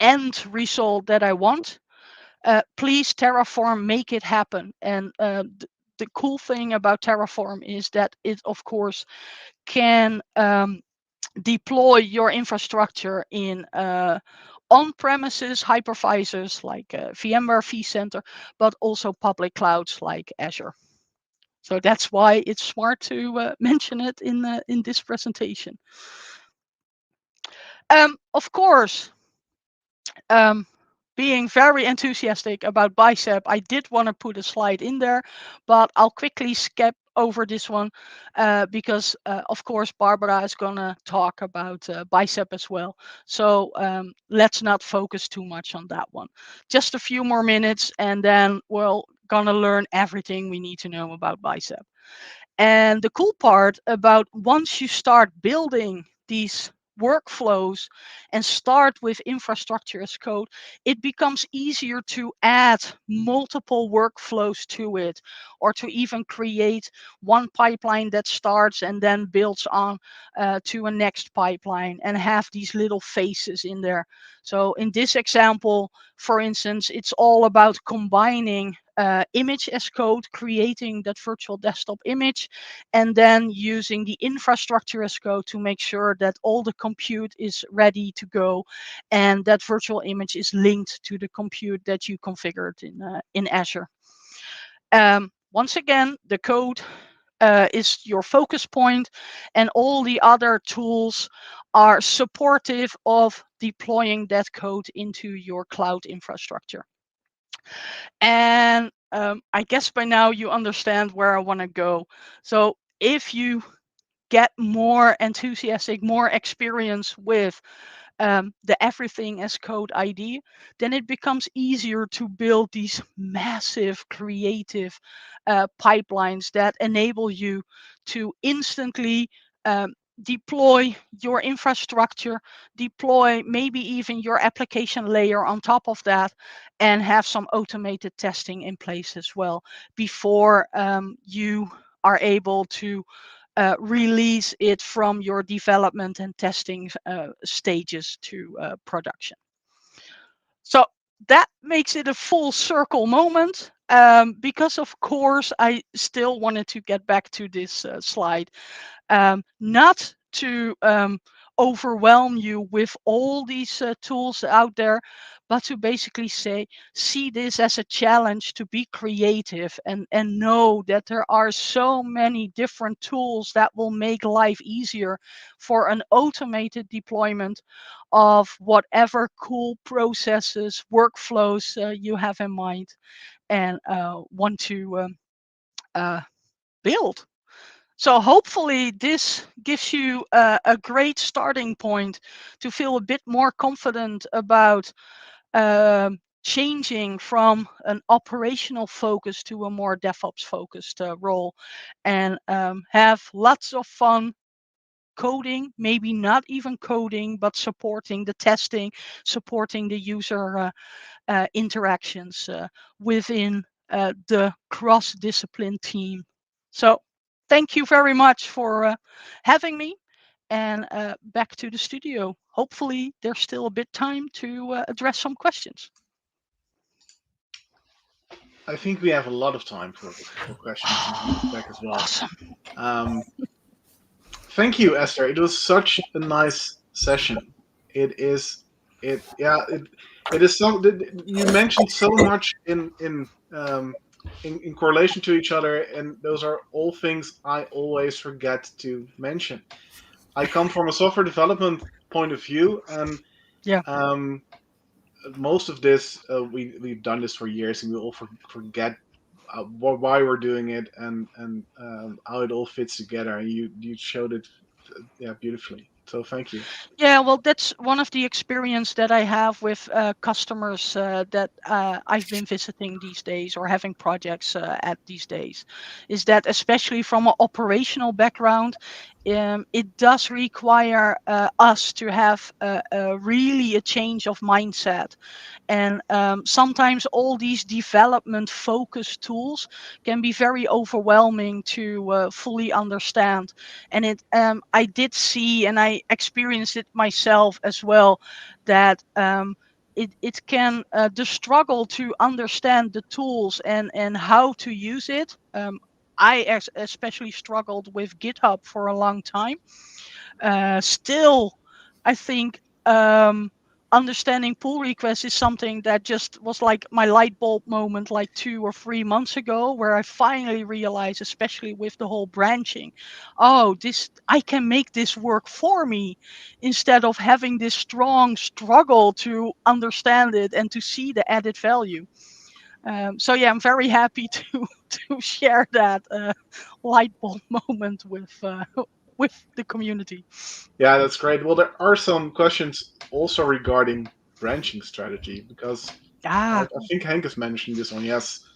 C: end result that I want. Please Terraform, make it happen. And the cool thing about Terraform is that it, of course, can deploy your infrastructure in on-premises hypervisors like VMware vCenter, but also public clouds like Azure. So that's why it's smart to mention it in this presentation. Of course, being very enthusiastic about Bicep, I did want to put a slide in there, but I'll quickly skip over this one because, of course, Barbara is going to talk about Bicep as well. So let's not focus too much on that one. Just a few more minutes, and then we're going to learn everything we need to know about Bicep. And the cool part about once you start building these workflows and start with infrastructure as code, it becomes easier to add multiple workflows to it, or to even create one pipeline that starts and then builds on to a next pipeline and have these little phases in there. So in this example, for instance, it's all about combining image as code, creating that virtual desktop image, and then using the infrastructure as code to make sure that all the compute is ready to go and that virtual image is linked to the compute that you configured in Azure. Once again, the code is your focus point, and all the other tools are supportive of deploying that code into your cloud infrastructure. And I guess by now you understand where I want to go. So if you get more enthusiastic, more experience with the everything as code idea, then it becomes easier to build these massive creative pipelines that enable you to instantly deploy your infrastructure, deploy maybe even your application layer on top of that, and have some automated testing in place as well before you are able to release it from your development and testing stages to production. So that makes it a full circle moment, because of course I still wanted to get back to this slide, not to overwhelm you with all these tools out there, but to basically see this as a challenge to be creative and know that there are so many different tools that will make life easier for an automated deployment of whatever cool processes, workflows you have in mind and want to build. So hopefully this gives you a great starting point to feel a bit more confident about changing from an operational focus to a more DevOps focused role, and have lots of fun coding, maybe not even coding, but supporting the testing, supporting the user interactions within the cross-discipline team. So thank you very much for having me, and back to the studio. Hopefully there's still a bit time to address some questions.
A: I think we have a lot of time for questions and feedback as well.
C: Awesome.
A: Thank you, Esther. It was such a nice session. It is. It is so. You mentioned so much in correlation to each other, and those are all things I always forget to mention. I come from a software development point of view, and
C: Yeah.
A: most of this we've done this for years, and we all forget why we're doing it and how it all fits together. And you showed it, beautifully. So thank you.
C: Yeah, well, that's one of the experience that I have with customers that I've been visiting these days or having projects at these days, is that especially from an operational background, it does require us to have really a change of mindset. And sometimes all these development focused tools can be very overwhelming to fully understand. And I did see, and I experienced it myself as well, that it can the struggle to understand the tools and how to use it. I especially struggled with GitHub for a long time. Still, I think understanding pull requests is something that just was like my light bulb moment like 2 or 3 months ago, where I finally realized, especially with the whole branching, oh, I can make this work for me instead of having this strong struggle to understand it and to see the added value. So yeah, I'm very happy to share that light bulb moment with the community.
A: Yeah, that's great. Well, there are some questions also regarding branching strategy, because I think Henk has mentioned this one. Yes.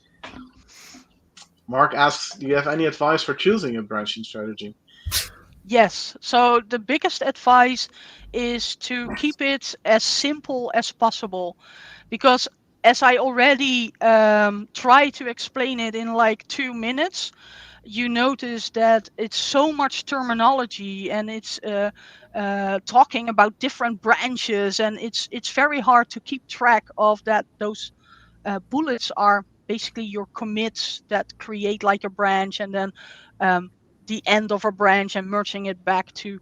A: Mark asks, do you have any advice for choosing a branching strategy?
C: Yes. So the biggest advice is to keep it as simple as possible, because as I already tried to explain it in like 2 minutes, you notice that it's so much terminology, and it's talking about different branches, and it's very hard to keep track of that. Those bullets are basically your commits that create like a branch, and then the end of a branch and merging it back to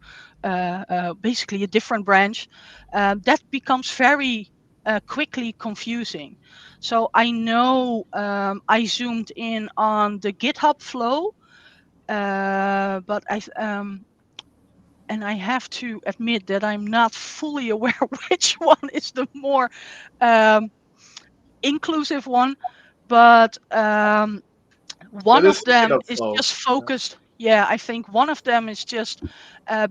C: basically a different branch. That becomes very quickly confusing. So I know I zoomed in on the GitHub flow, but and I have to admit that I'm not fully aware which one is the more inclusive one, but one of them is just focused. Yeah, I think one of them is just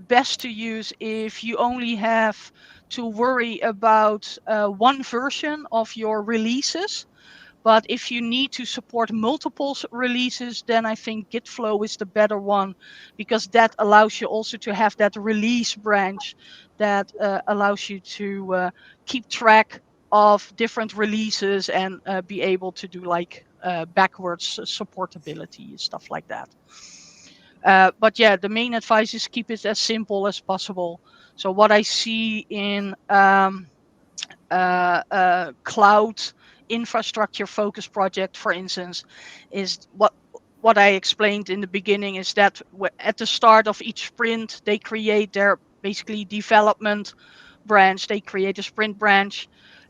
C: best to use if you only have to worry about one version of your releases. But if you need to support multiple releases, then I think Git flow is the better one, because that allows you also to have that release branch that allows you to keep track of different releases and be able to do like backwards supportability and stuff like that. But yeah, the main advice is keep it as simple as possible. So what I see in cloud infrastructure focus project, for instance, is what I explained in the beginning, is that at the start of each sprint, they create their basically development branch. They create a sprint branch,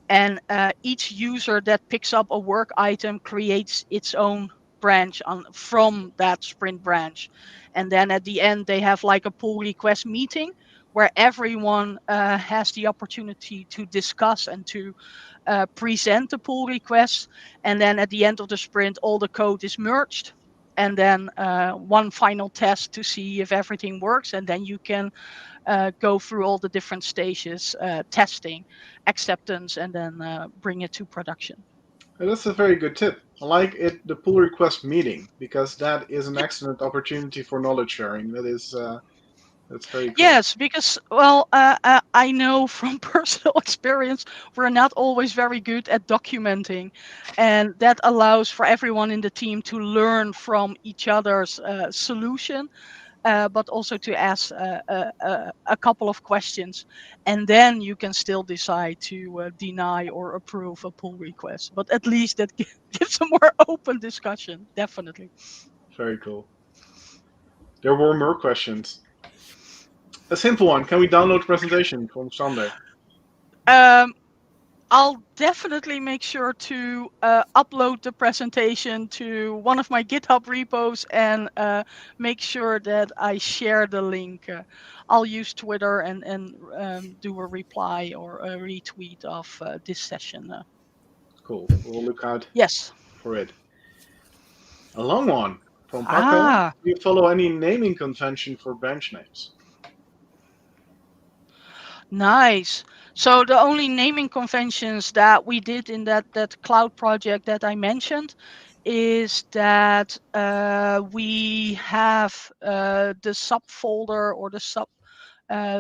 C: and each user that picks up a work item creates its own branch from that sprint branch. And then at the end, they have like a pull request meeting where everyone has the opportunity to discuss and to present the pull requests. And then at the end of the sprint, all the code is merged. And then one final test to see if everything works. And then you can go through all the different stages, testing, acceptance, and then bring it to production.
A: And that's a very good tip. I like it, the pull request meeting, because that is an
C: Yep.
A: excellent opportunity for knowledge sharing. That's very cool.
C: Yes, because, well, I know from personal experience, we're not always very good at documenting. And that allows for everyone in the team to learn from each other's solution, but also to ask a couple of questions. And then you can still decide to deny or approve a pull request. But at least that gives a more open discussion, definitely.
A: Very cool. There were more questions. A simple one. Can we download the presentation from Sunday?
C: I'll definitely make sure to upload the presentation to one of my GitHub repos and make sure that I share the link. I'll use Twitter and do a reply or a retweet of this session.
A: Cool. We'll look out
C: Yes.
A: for it. A long one from Paco.
C: Ah,
A: Do you follow any naming convention for branch names?
C: nice. So the only naming conventions that we did in that cloud project that I mentioned is that we have the subfolder or the sub.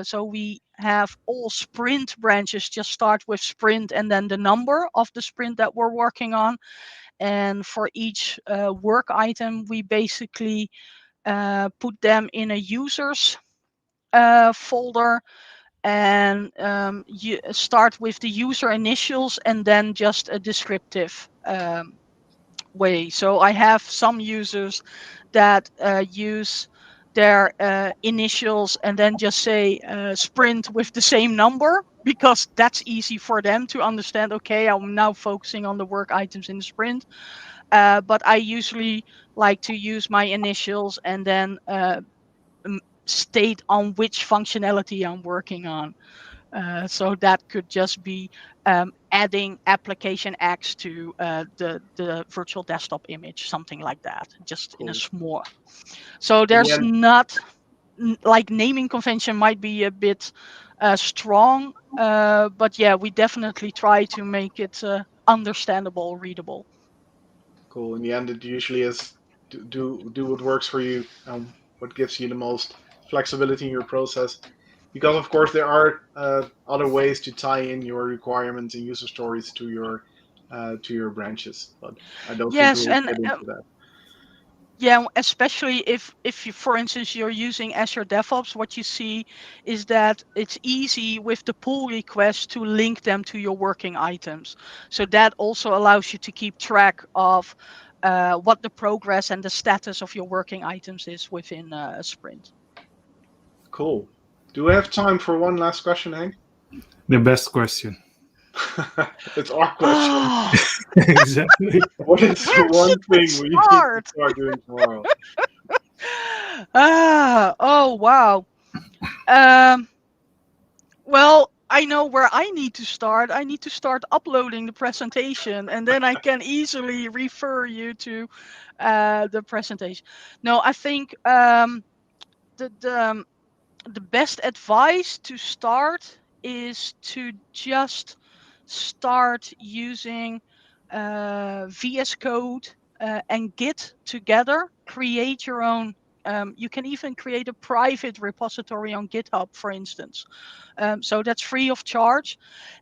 C: So we have all sprint branches just start with sprint and then the number of the sprint that we're working on. And for each work item, we basically put them in a users folder, and you start with the user initials and then just a descriptive way. So I have some users that use their initials and then just say sprint with the same number, because that's easy for them to understand. Okay, I'm now focusing on the work items in the sprint. But I usually like to use my initials and then state on which functionality I'm working on. So that could just be adding application X to the virtual desktop image, something like that, just in a
A: Cool.
C: small. So there's not, like, naming convention might be a bit strong, but yeah, we definitely try to make it understandable, readable.
A: Cool. In the end, it usually is do what works for you and what gives you the most flexibility in your process. Because of course there are other ways to tie in your requirements and user stories to your branches, but I don't think
C: Yes,
A: we'll
C: and
A: get into that.
C: yeah, especially if you, for instance, you're using Azure DevOps, what you see is that it's easy with the pull request to link them to your working items. So that also allows you to keep track of what the progress and the status of your working items is within a sprint.
A: Cool. Do we have time for one last question, Hank?
B: The best question.
A: It's our question.
C: Oh,
B: Exactly.
A: What is the
C: where
A: one
C: should we
A: thing we need to
C: start?
A: start doing tomorrow?
C: Oh, wow. Well, I know where I need to start. I need to start uploading the presentation, and then I can easily refer you to the presentation. No, I think the best advice to start is to just start using VS Code and Git together. Create your own. You can even create a private repository on GitHub, for instance. So that's free of charge,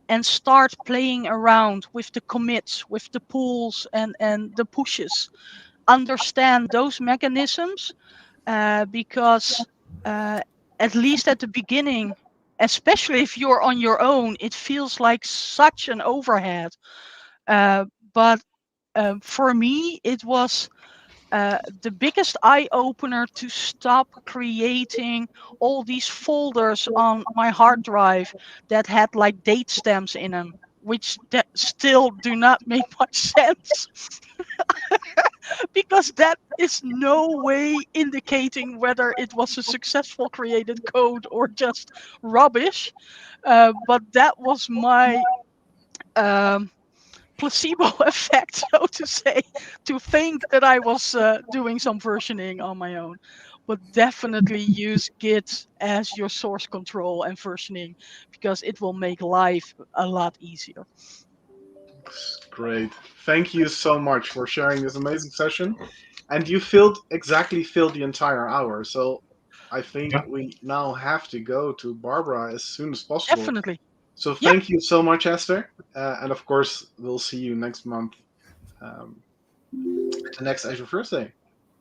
C: and start playing around with the commits, with the pulls and the pushes. Understand those mechanisms, because at least at the beginning, especially if you're on your own, it feels like such an overhead. But for me, it was the biggest eye-opener to stop creating all these folders on my hard drive that had like date stamps in them, which still do not make much sense. Because that is no way indicating whether it was a successful created code or just rubbish. But that was my placebo effect, so to say, to think that I was doing some versioning on my own. But definitely use Git as your source control and versioning, because it will make life a lot easier.
A: Great. Thank you so much for sharing this amazing session. And you exactly filled the entire hour. So I think
B: Yeah.
A: we now have to go to Barbara as soon as possible.
C: Definitely.
A: So
C: Yeah.
A: thank you so much, Esther. And of course, we'll see you next month, the next Azure First Day.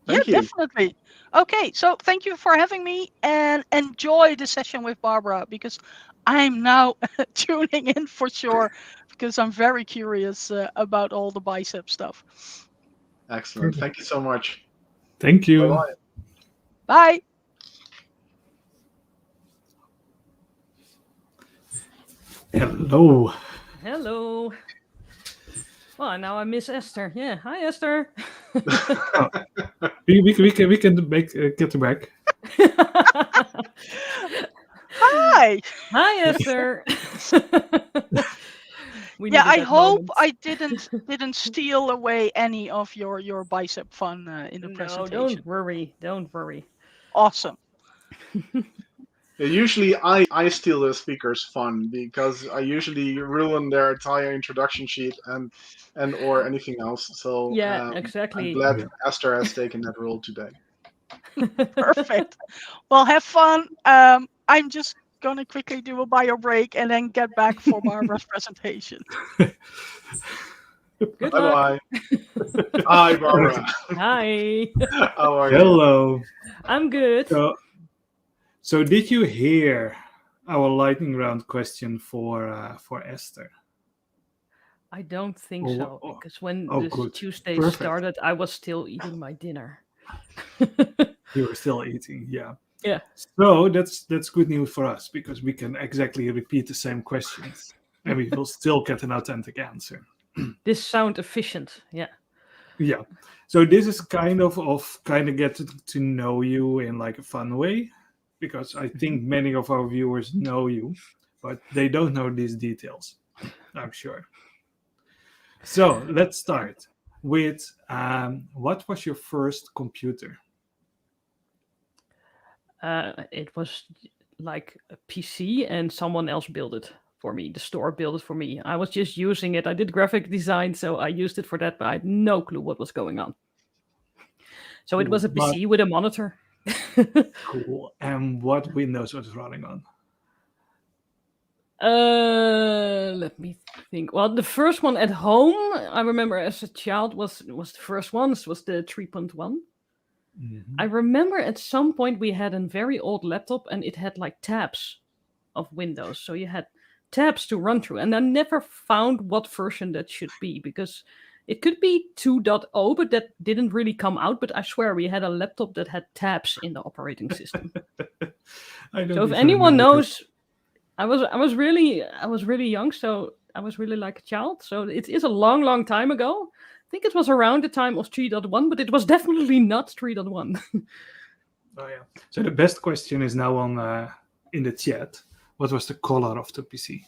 A: Thank you.
C: Definitely. Okay, so thank you for having me, and enjoy the session with Barbara, because I'm now tuning in for sure, because I'm very curious about all the Bicep stuff.
A: Excellent. Thank you so much.
B: Thank you.
A: Bye-bye.
C: Bye.
B: Hello.
D: Hello. Well, now I miss Esther. Yeah. Hi, Esther.
B: We can make get her back.
C: Hi.
D: Hi, Esther.
C: I hope I didn't steal away any of your Bicep fun in the
D: No,
C: presentation.
D: don't worry. Don't worry.
C: Awesome.
A: Usually I steal the speaker's fun because I usually ruin their entire introduction sheet and or anything else. So
D: Yeah, exactly.
A: I'm glad Esther has taken that role today.
C: Perfect. Well, have fun. I'm just gonna quickly do a bio break and then get back for Barbara's presentation.
D: Good luck.
A: Bye-bye. Hi, Barbara.
D: Hi.
A: How are you?
B: Hello.
D: I'm good.
B: So did you hear our lightning round question for Esther?
D: I don't think so, because when this
B: good.
D: Tuesday
B: Perfect.
D: started, I was still eating my dinner.
B: You were still eating, yeah.
D: Yeah.
B: So that's good news for us, because we can exactly repeat the same questions and we will still get an authentic answer.
D: This sound efficient, yeah.
B: Yeah. So this is kind of get to know you in like a fun way, because I think many of our viewers know you, but they don't know these details, I'm sure. So let's start with what was your first computer?
D: It was like a PC, and someone else built it for me. The store built it for me. I was just using it. I did graphic design, so I used it for that, but I had no clue what was going on. So it was a PC with a monitor.
B: Cool. And what Windows was running on?
D: Let me think. Well, the first one at home, I remember as a child, was the first one. It was the 3.1.
B: Mm-hmm.
D: I remember at some point we had a very old laptop, and it had like tabs of Windows. So you had tabs to run through. And I never found what version that should be, because it could be 2.0, but that didn't really come out. But I swear we had a laptop that had tabs in the operating system. So if anyone knows, I was really young, so I was really like a child. So it is a long, long time ago. I think it was around the time of 3.1, but it was definitely not 3.1.
B: Oh yeah. So the best question is now on in the chat. What was the color of the PC?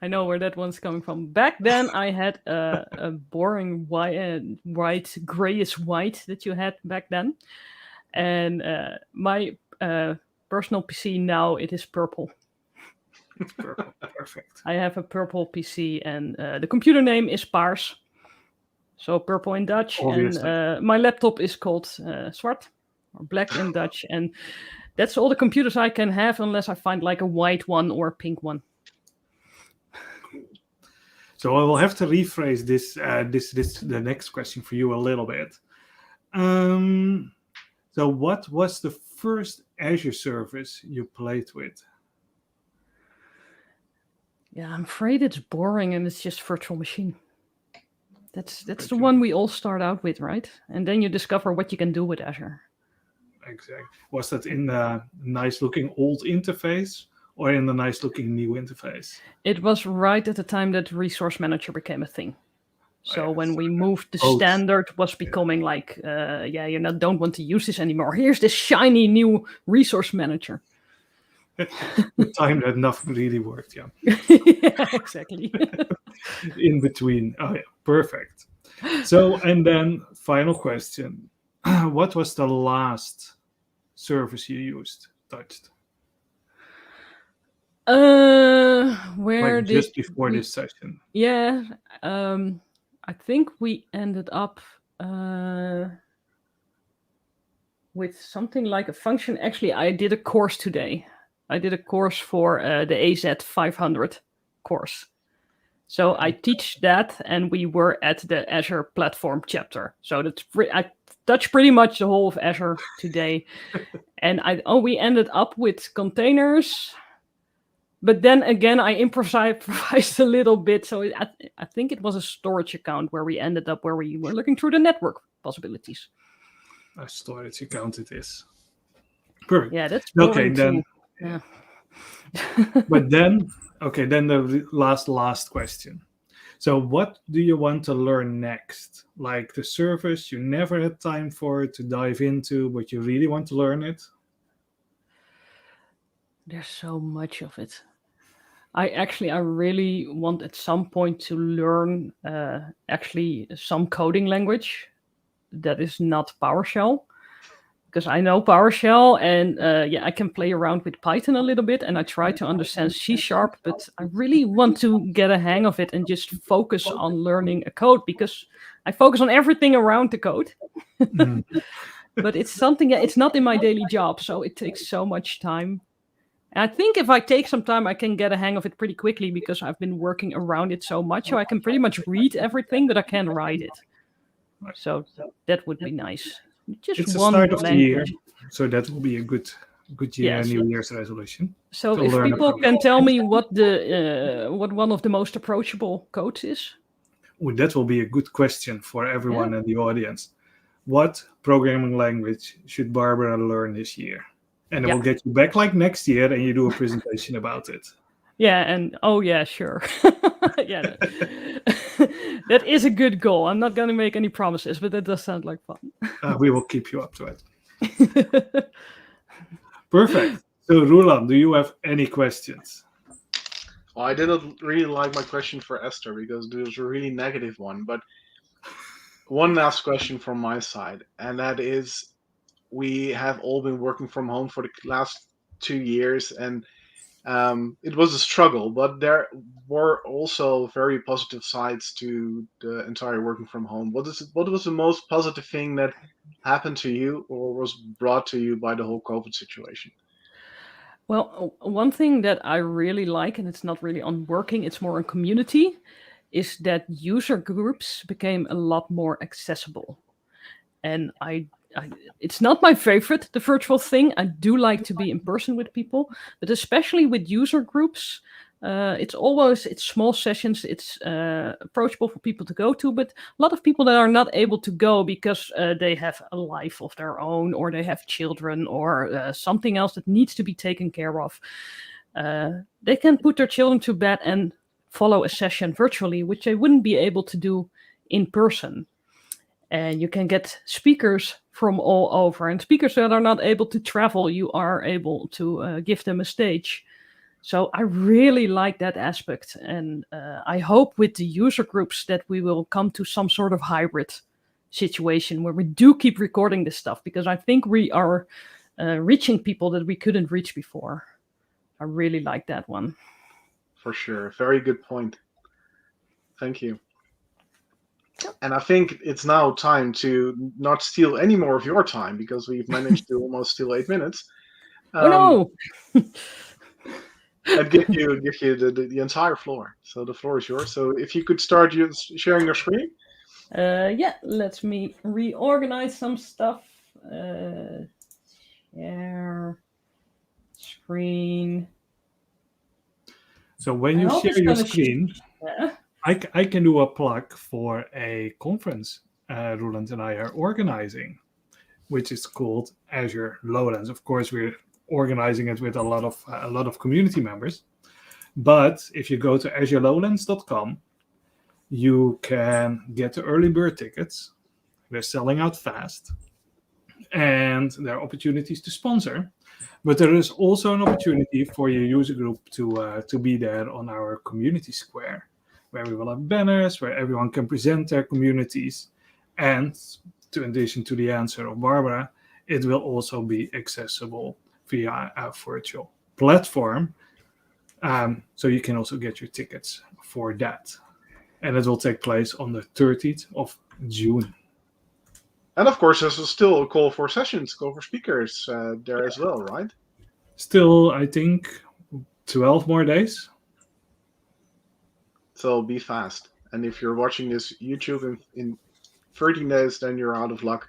D: I know where that one's coming from. Back then, I had a boring white, grayish white that you had back then. And my personal PC now, it is purple.
B: It's purple. Perfect.
D: I have a purple PC, and the computer name is Paars. So purple in Dutch.
B: Obviously.
D: And my laptop is called Zwart, or black in Dutch. And that's all the computers I can have, unless I find like a white one or a pink one.
B: So I will have to rephrase this the next question for you a little bit. So what was the first Azure service you played with?
D: Yeah, I'm afraid it's boring, and it's just virtual machine. That's the one we all start out with, right? And then you discover what you can do with Azure.
B: Exactly. Was that in the nice-looking old interface or in the nice-looking new interface?
D: It was right at the time that Resource Manager became a thing. So when we moved, the
B: both.
D: standard was becoming like, don't want to use this anymore. Here's this shiny new Resource Manager.
B: The time that nothing really worked, yeah.
D: Yeah, exactly.
B: In between. Oh, yeah, perfect. So, and then final question. What was the last service you used, touched?
D: Where
B: Like just before this session?
D: Yeah, I think we ended up with something like a function. Actually, I did a course today. I did a course for the AZ 500 course. So I teach that, and we were at the Azure platform chapter. So I touched pretty much the whole of Azure today. And we ended up with containers. But then again, I improvised a little bit. So I think it was a storage account where we ended up, where we were looking through the network possibilities.
B: A storage account it is. Perfect.
D: Yeah, that's
B: okay. Then,
D: yeah.
B: But then, okay, then the last question. So what do you want to learn next? Like the service you never had time for to dive into, but you really want to learn it?
D: There's so much of it. I really want at some point to learn actually some coding language that is not PowerShell. Because I know PowerShell, and I can play around with Python a little bit, and I try to understand C#, but I really want to get a hang of it and just focus on learning a code, because I focus on everything around the code. But it's something, it's not in my daily job, so it takes so much time. And I think if I take some time, I can get a hang of it pretty quickly, because I've been working around it so much, so I can pretty much read everything, but I can't write it. So that would be nice. Just
B: it's the
D: one
B: start of
D: language.
B: the year, so that will be a good year,
D: Yes.
B: New Year's resolution.
D: So if people can tell me what one of the most approachable codes is.
B: Oh, that will be a good question for everyone in the audience. What programming language should Barbara learn this year? And it will get you back like next year, and you do a presentation about it.
D: Yeah, and sure. Yeah, that is a good goal. I'm not going to make any promises, but that does sound like fun.
B: We will keep you up to it. Perfect. So, Roland, do you have any questions?
A: Well, I didn't really like my question for Esther, because it was a really negative one. But one last question from my side, and that is, we have all been working from home for the last 2 years, and it was a struggle, but there were also very positive sides to the entire working from home. What was the most positive thing that happened to you or was brought to you by the whole COVID situation?
D: Well, one thing that I really like, and it's not really on working, it's more on community, is that user groups became a lot more accessible. And it's not my favorite, the virtual thing. I do like to be in person with people, but especially with user groups, it's small sessions. It's approachable for people to go to, but a lot of people that are not able to go because they have a life of their own, or they have children, or something else that needs to be taken care of. They can put their children to bed and follow a session virtually, which they wouldn't be able to do in person. And you can get speakers from all over, and speakers that are not able to travel, you are able to give them a stage. So I really like that aspect. And I hope with the user groups that we will come to some sort of hybrid situation where we do keep recording this stuff, because I think we are reaching people that we couldn't reach before. I really like that one.
A: For sure. Very good point. Thank you. And I think it's now time to not steal any more of your time, because we've managed to almost steal 8 minutes.
D: Oh no!
A: And give you the entire floor. So the floor is yours. So if you could start sharing your screen.
D: Let me reorganize some stuff. Share screen.
B: So when you share your screen, I can do a plug for a conference Roland and I are organizing, which is called Azure Lowlands. Of course, we're organizing it with a lot of community members. But if you go to azurelowlands.com, you can get the early bird tickets. They're selling out fast, and there are opportunities to sponsor. But there is also an opportunity for your user group to be there on our community square, where we will have banners, where everyone can present their communities. And in addition to the answer of Barbara, it will also be accessible via a virtual platform. So you can also get your tickets for that. And it will take place on the 30th of June.
A: And of course, there's still a call for sessions, call for speakers there as well, right?
B: Still, I think, 12 more days.
A: So be fast. And if you're watching this YouTube in 13 days, then you're out of luck.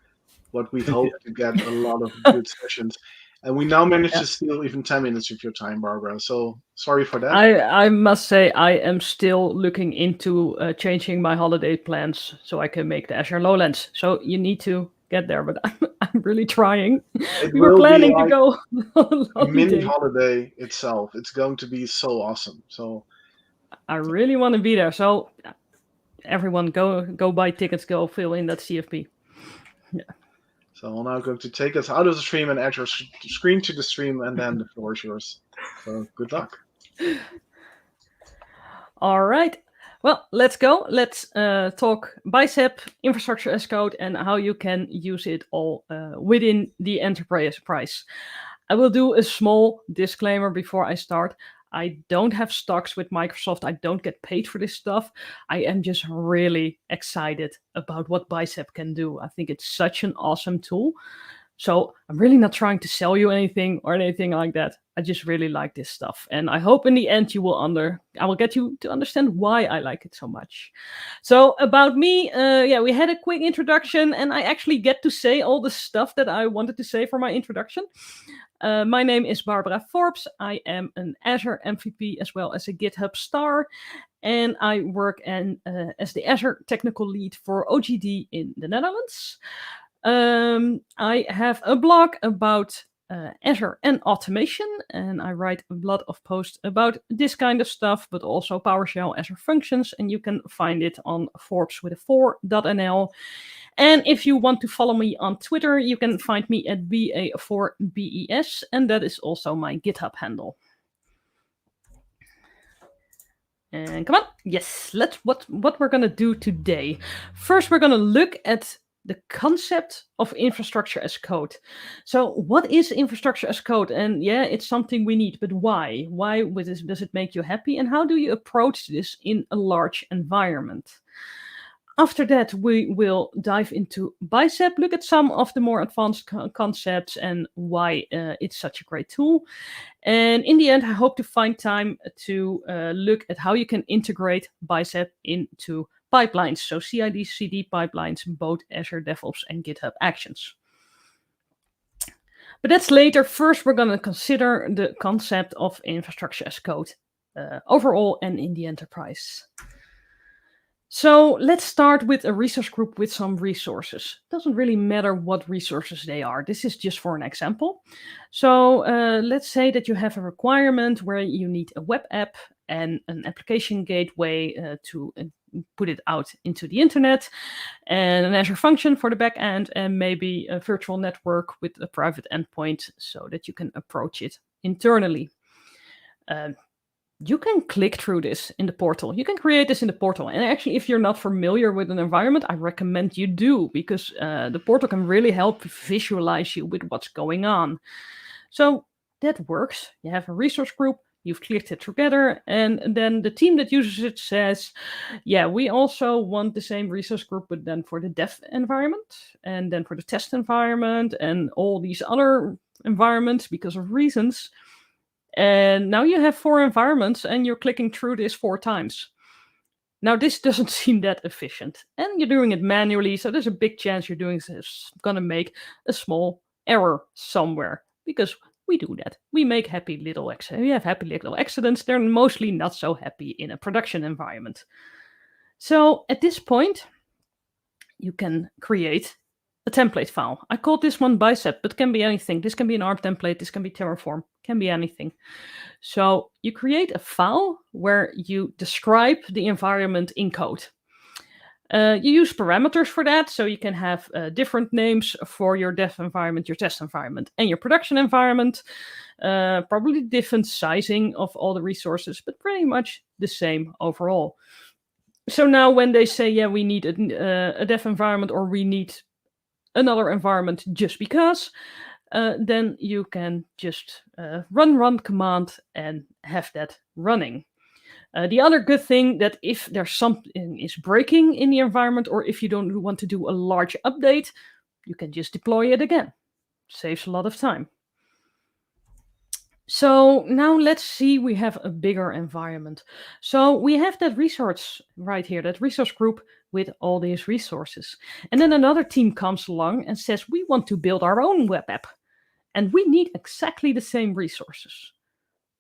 A: But we hope to get a lot of good sessions. And we now managed to steal even 10 minutes of your time, Barbara. So sorry for that.
D: I must say I am still looking into changing my holiday plans so I can make the Azure Lowlands. So you need to get there, but I'm really trying. We were planning to go
A: a mini holiday itself. It's going to be so awesome. So
D: I really want to be there. So everyone go buy tickets, go fill in that CFP. Yeah.
A: So I'm now going to take us out of the stream and add your screen to the stream, and then the floor is yours. So good luck.
D: All right. Well, let's go. Let's talk Bicep, infrastructure as code, and how you can use it all within the enterprise. I will do a small disclaimer before I start. I don't have stocks with Microsoft. I don't get paid for this stuff. I am just really excited about what Bicep can do. I think it's such an awesome tool. So I'm really not trying to sell you anything or anything like that. I just really like this stuff. And I hope in the end I will get you to understand why I like it so much. So about me, we had a quick introduction, and I actually get to say all the stuff that I wanted to say for my introduction. My name is Barbara Forbes. I am an Azure MVP as well as a GitHub star, and I work as the Azure technical lead for OGD in the Netherlands. I have a blog about Azure and automation, and I write a lot of posts about this kind of stuff, but also PowerShell Azure Functions, and you can find it on forbes.nl. And if you want to follow me on Twitter, you can find me at BA4BES, and that is also my GitHub handle. And come on, yes, what we're gonna do today. First, we're gonna look at the concept of infrastructure as code. So what is infrastructure as code? And yeah, it's something we need, but why? Why does it make you happy? And how do you approach this in a large environment? After that, we will dive into Bicep, look at some of the more advanced concepts and why it's such a great tool. And in the end, I hope to find time to look at how you can integrate Bicep into pipelines, so CI/CD pipelines, both Azure DevOps and GitHub Actions. But that's later. First, we're going to consider the concept of infrastructure as code overall and in the enterprise. So let's start with a resource group with some resources. It doesn't really matter what resources they are. This is just for an example. So let's say that you have a requirement where you need a web app and an application gateway to put it out into the internet, and an Azure function for the backend, and maybe a virtual network with a private endpoint so that you can approach it internally. You can click through this in the portal. You can create this in the portal. And actually, if you're not familiar with an environment, I recommend you do, because the portal can really help visualize you with what's going on. So that works. You have a resource group. You've clicked it together, and then the team that uses it says, yeah, we also want the same resource group, but then for the dev environment, and then for the test environment, and all these other environments because of reasons. And now you have 4 environments, and you're clicking through this 4 times. Now, this doesn't seem that efficient, and you're doing it manually, so there's a big chance you're doing this going to make a small error somewhere, because we do that. We have happy little accidents. They're mostly not so happy in a production environment. So at this point, you can create a template file. I called this one Bicep, but it can be anything. This can be an ARM template. This can be Terraform. Can be anything. So you create a file where you describe the environment in code. You use parameters for that, so you can have different names for your dev environment, your test environment, and your production environment. Probably different sizing of all the resources, but pretty much the same overall. So now when they say, yeah, we need a dev environment or we need another environment just because, then you can just run command and have that running. The other good thing that if there's something is breaking in the environment or if you don't want to do a large update, you can just deploy it again. Saves a lot of time. So now let's see, we have a bigger environment. So we have that resource right here, that resource group with all these resources. And then another team comes along and says, we want to build our own web app. And we need exactly the same resources.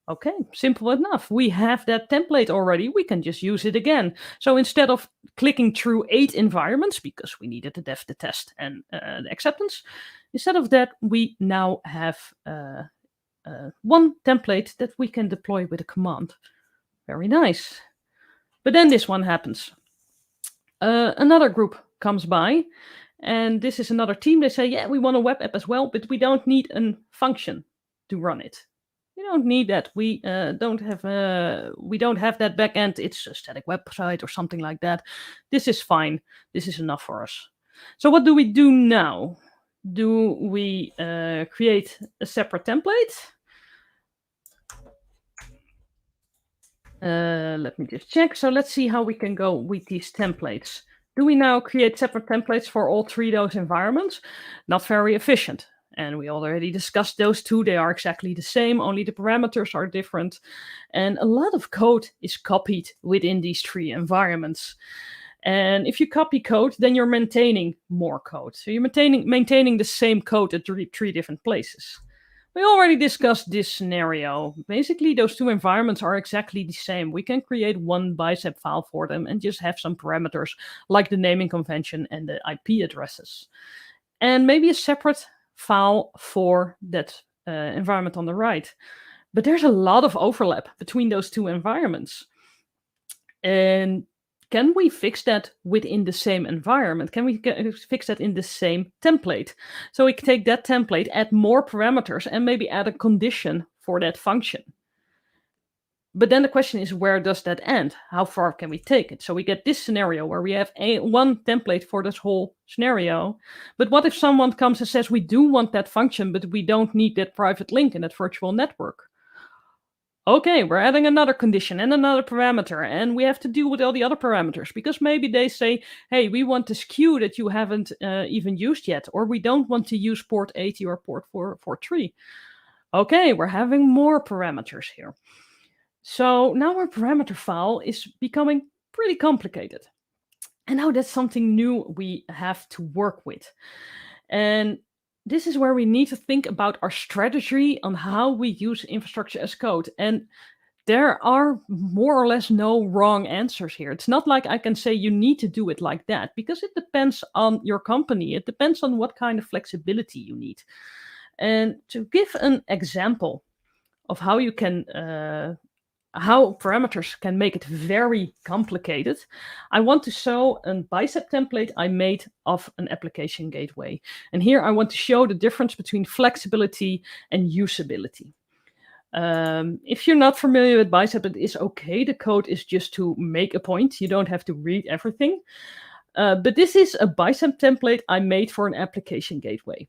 D: Okay, simple enough. We have that template already. We can just use it again. So instead of clicking through 8 environments, because we needed the dev, the test, and the acceptance, instead of that, we now have one template that we can deploy with a command. Very nice. But then this one happens. Another group comes by, and this is another team. They say, yeah, we want a web app as well, but we don't need a function to run it. We don't need that. We don't have that backend. It's a static website or something like that. This is fine. This is enough for us. So what do we do now? Do we create a separate template? Let me just check. So let's see how we can go with these templates. Do we now create separate templates for all 3 of those environments? Not very efficient. And we already discussed those 2. They are exactly the same, only the parameters are different. And a lot of code is copied within these 3 environments. And if you copy code, then you're maintaining more code. So you're maintaining the same code at 3 different places. We already discussed this scenario. Basically, those 2 environments are exactly the same. We can create one Bicep file for them and just have some parameters like the naming convention and the IP addresses. And maybe a separate file for that environment on the right. But there's a lot of overlap between those 2 environments. And can we fix that within the same environment? Can we fix that in the same template? So we can take that template, add more parameters, and maybe add a condition for that function. But then the question is, where does that end? How far can we take it? So we get this scenario where we have one template for this whole scenario. But what if someone comes and says, we do want that function, but we don't need that private link in that virtual network? Okay, we're adding another condition and another parameter, and we have to deal with all the other parameters because maybe they say, hey, we want this queue that you haven't even used yet, or we don't want to use port 80 or port 443. Okay, we're having more parameters here. So now our parameter file is becoming pretty complicated. And now that's something new we have to work with. And this is where we need to think about our strategy on how we use infrastructure as code. And there are more or less no wrong answers here. It's not like I can say you need to do it like that, because it depends on your company. It depends on what kind of flexibility you need. And to give an example of how you can how parameters can make it very complicated, I want to show a Bicep template I made of an application gateway. And here I want to show the difference between flexibility and usability. If you're not familiar with Bicep, it is okay. The code is just to make a point. You don't have to read everything. But this is a Bicep template I made for an application gateway.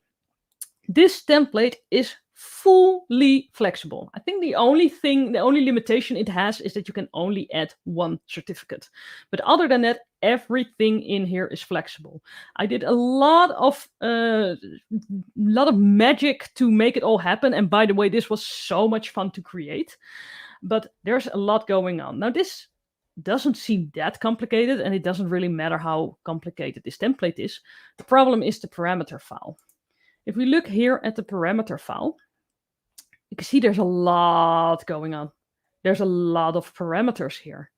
D: This template is fully flexible. I think the only limitation it has is that you can only add one certificate. But other than that, everything in here is flexible. I did a lot of magic to make it all happen. And by the way, this was so much fun to create. But there's a lot going on. Now, this doesn't seem that complicated, and it doesn't really matter how complicated this template is. The problem is the parameter file. If we look here at the parameter file, you can see there's a lot going on. There's a lot of parameters here.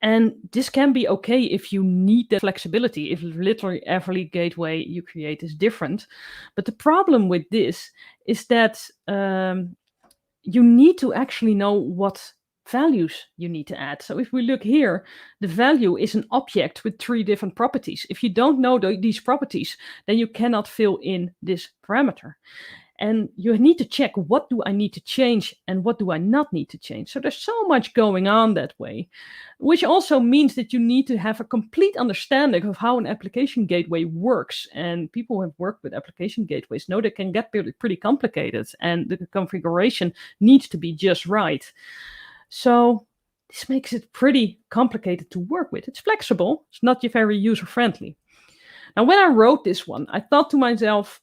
D: And this can be okay if you need that flexibility, if literally every gateway you create is different. But the problem with this is that you need to actually know what values you need to add. So if we look here, the value is an object with 3 different properties. If you don't know these properties, then you cannot fill in this parameter. And you need to check, what do I need to change and what do I not need to change? So there's so much going on that way, which also means that you need to have a complete understanding of how an application gateway works. And people who have worked with application gateways know they can get pretty complicated, and the configuration needs to be just right. So this makes it pretty complicated to work with. It's flexible. It's not very user-friendly. Now, when I wrote this one, I thought to myself,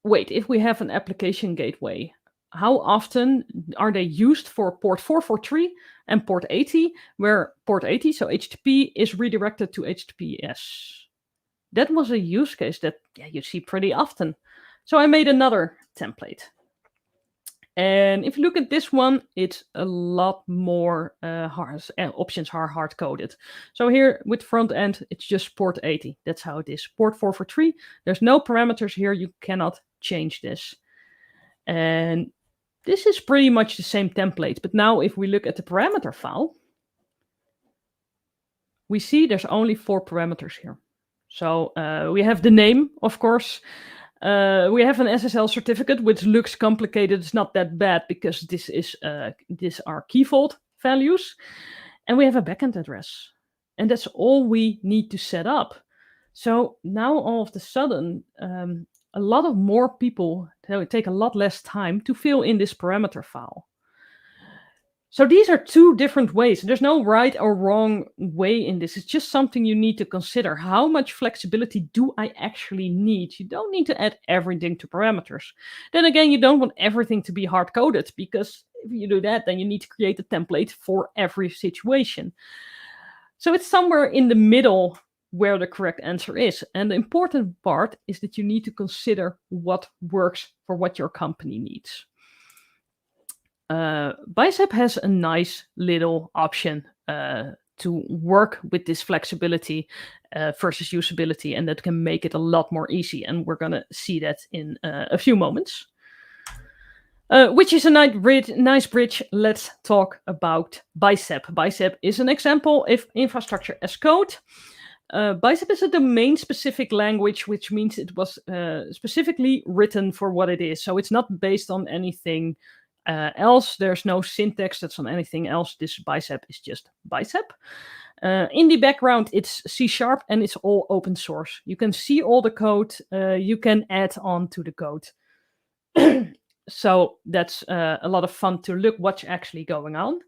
D: wait, if we have an application gateway, how often are they used for port 443 and port 80, where port 80, so HTTP, is redirected to HTTPS? That was a use case that you see pretty often. So I made another template. And if you look at this one, it's a lot more options are hard-coded. So here with front end, it's just port 80. That's how it is. Port 443, there's no parameters here. You cannot change this. And this is pretty much the same template. But now if we look at the parameter file, we see there's only 4 parameters here. So we have the name, of course. We have an SSL certificate, which looks complicated. It's not that bad because these are key vault values. And we have a backend address. And that's all we need to set up. So now all of a sudden, a lot of more people take a lot less time to fill in this parameter file. So these are 2 different ways. There's no right or wrong way in this. It's just something you need to consider. How much flexibility do I actually need? You don't need to add everything to parameters. Then again, you don't want everything to be hard-coded, because if you do that, then you need to create a template for every situation. So it's somewhere in the middle where the correct answer is. And the important part is that you need to consider what works for what your company needs. Bicep has a nice little option to work with this flexibility versus usability, and that can make it a lot more easy. And we're going to see that in a few moments. Which is a nice bridge. Let's talk about Bicep. Bicep is an example of infrastructure as code. Bicep is a domain-specific language, which means it was specifically written for what it is. So it's not based on anything else. There's no syntax that's on anything else. This Bicep is just Bicep. In the background, it's C# and it's all open source. You can see all the code. You can add on to the code. So that's a lot of fun to look what's actually going on.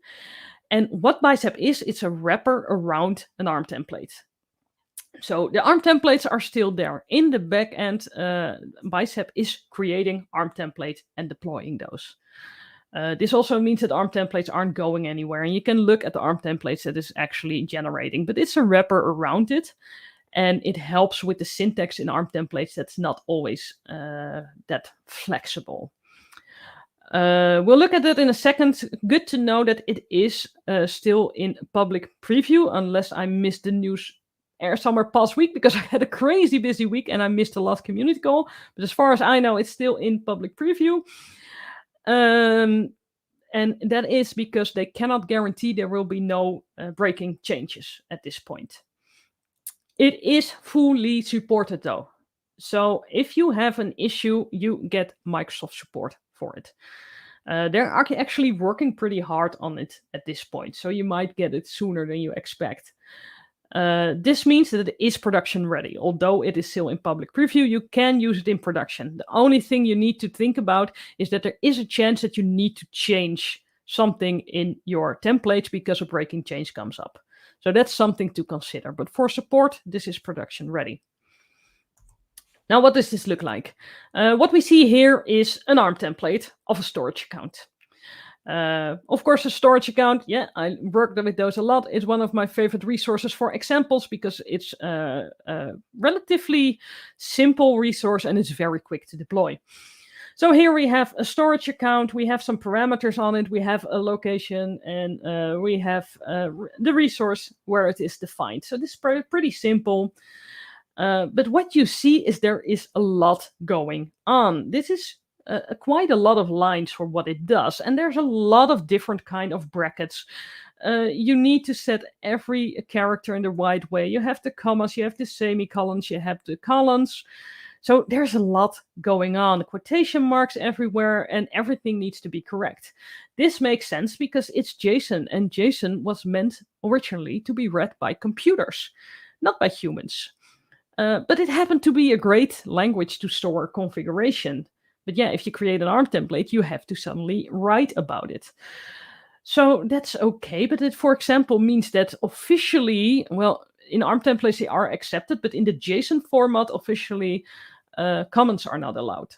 D: And what Bicep is, it's a wrapper around an ARM template. So the ARM templates are still there. In the back end, Bicep is creating ARM templates and deploying those. This also means that ARM templates aren't going anywhere, and you can look at the ARM templates that is actually generating, but it's a wrapper around it, and it helps with the syntax in ARM templates that's not always that flexible. We'll look at that in a second. Good to know that it is still in public preview, unless I missed the news somewhere past week, because I had a crazy busy week and I missed the last community call. But as far as I know, it's still in public preview. And that is because they cannot guarantee there will be no breaking changes at this point. It is fully supported though. So if you have an issue, you get Microsoft support for it. They're actually working pretty hard on it at this point, so you might get it sooner than you expect. This means that it is production ready. Although it is still in public preview, you can use it in production. The only thing you need to think about is that there is a chance that you need to change something in your templates because a breaking change comes up. So that's something to consider. But for support, this is production ready. Now, what does this look like? What we see here is an ARM template of a storage account. Of course, a storage account, I worked with those a lot. It's one of my favorite resources for examples because it's a relatively simple resource and it's very quick to deploy. So here we have a storage account, we have some parameters on it, we have a location, and we have the resource where it is defined. So this is pretty simple. But what you see is there is a lot going on. This is quite a lot of lines for what it does. And there's a lot of different kind of brackets. You need to set every character in the right way. You have the commas, you have the semicolons, you have the colons. So there's a lot going on, quotation marks everywhere, and everything needs to be correct. This makes sense because it's JSON, and JSON was meant originally to be read by computers, not by humans. But it happened to be a great language to store configuration. But yeah, if you create an ARM template, you have to suddenly write about it. So that's okay, but it, for example, means that officially, well, in ARM templates they are accepted, but in the JSON format, officially, comments are not allowed.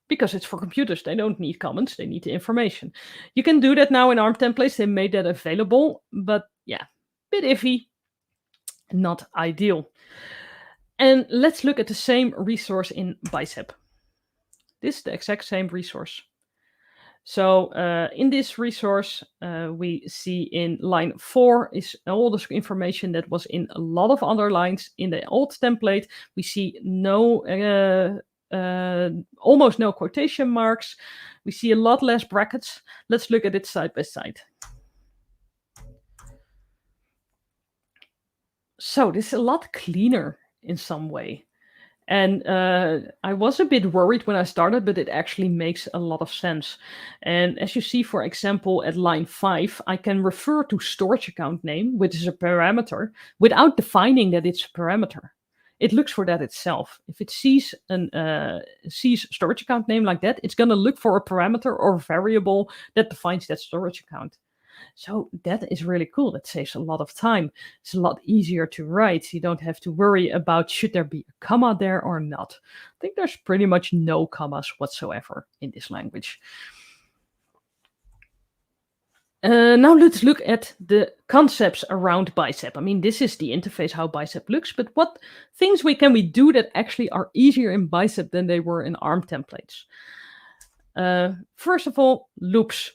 D: Because it's for computers, they don't need comments, they need the information. You can do that now in ARM templates, they made that available, but yeah, bit iffy, not ideal. And let's look at the same resource in Bicep. This is the exact same resource. So in this resource, we see in line 4 is all the information that was in a lot of other lines. In the old template, we see almost no quotation marks. We see a lot less brackets. Let's look at it side by side. So this is a lot cleaner in some way. And I was a bit worried when I started, but it actually makes a lot of sense. And as you see, for example, at line 5, I can refer to storage account name, which is a parameter, without defining that it's a parameter. It looks for that itself. If it sees storage account name like that, it's going to look for a parameter or variable that defines that storage account. So that is really cool. That saves a lot of time. It's a lot easier to write. You don't have to worry about should there be a comma there or not. I think there's pretty much no commas whatsoever in this language. Now let's look at the concepts around Bicep. I mean, this is the interface, how Bicep looks, but what things can we do that actually are easier in Bicep than they were in ARM templates? First of all, loops.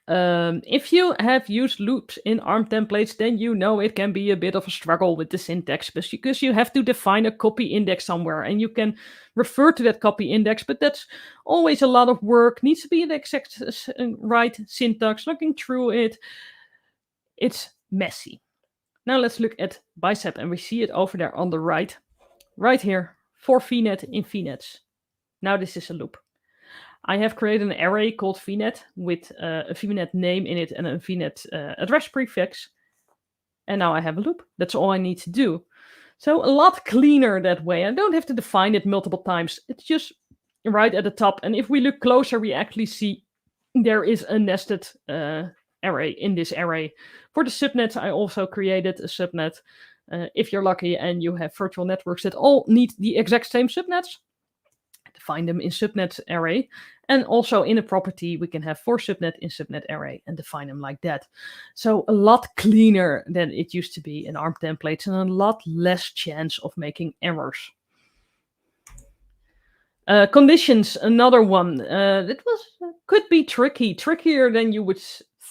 D: If you have used loops in ARM templates, then you know it can be a bit of a struggle with the syntax because you have to define a copy index somewhere and you can refer to that copy index, but that's always a lot of work, needs to be the exact right syntax, looking through it. It's messy. Now let's look at Bicep and we see it over there on the right here, for VNet in VNets. Now this is a loop. I have created an array called VNet with a VNet name in it and a VNet address prefix. And now I have a loop. That's all I need to do. So a lot cleaner that way. I don't have to define it multiple times. It's just right at the top. And if we look closer, we actually see there is a nested array in this array. For the subnets, I also created a subnet. If you're lucky and you have virtual networks that all need the exact same subnets, define them in subnet array. And also in a property, we can have for subnet in subnet array and define them like that. So a lot cleaner than it used to be in ARM templates and a lot less chance of making errors. Conditions, another one. It could be trickier than you would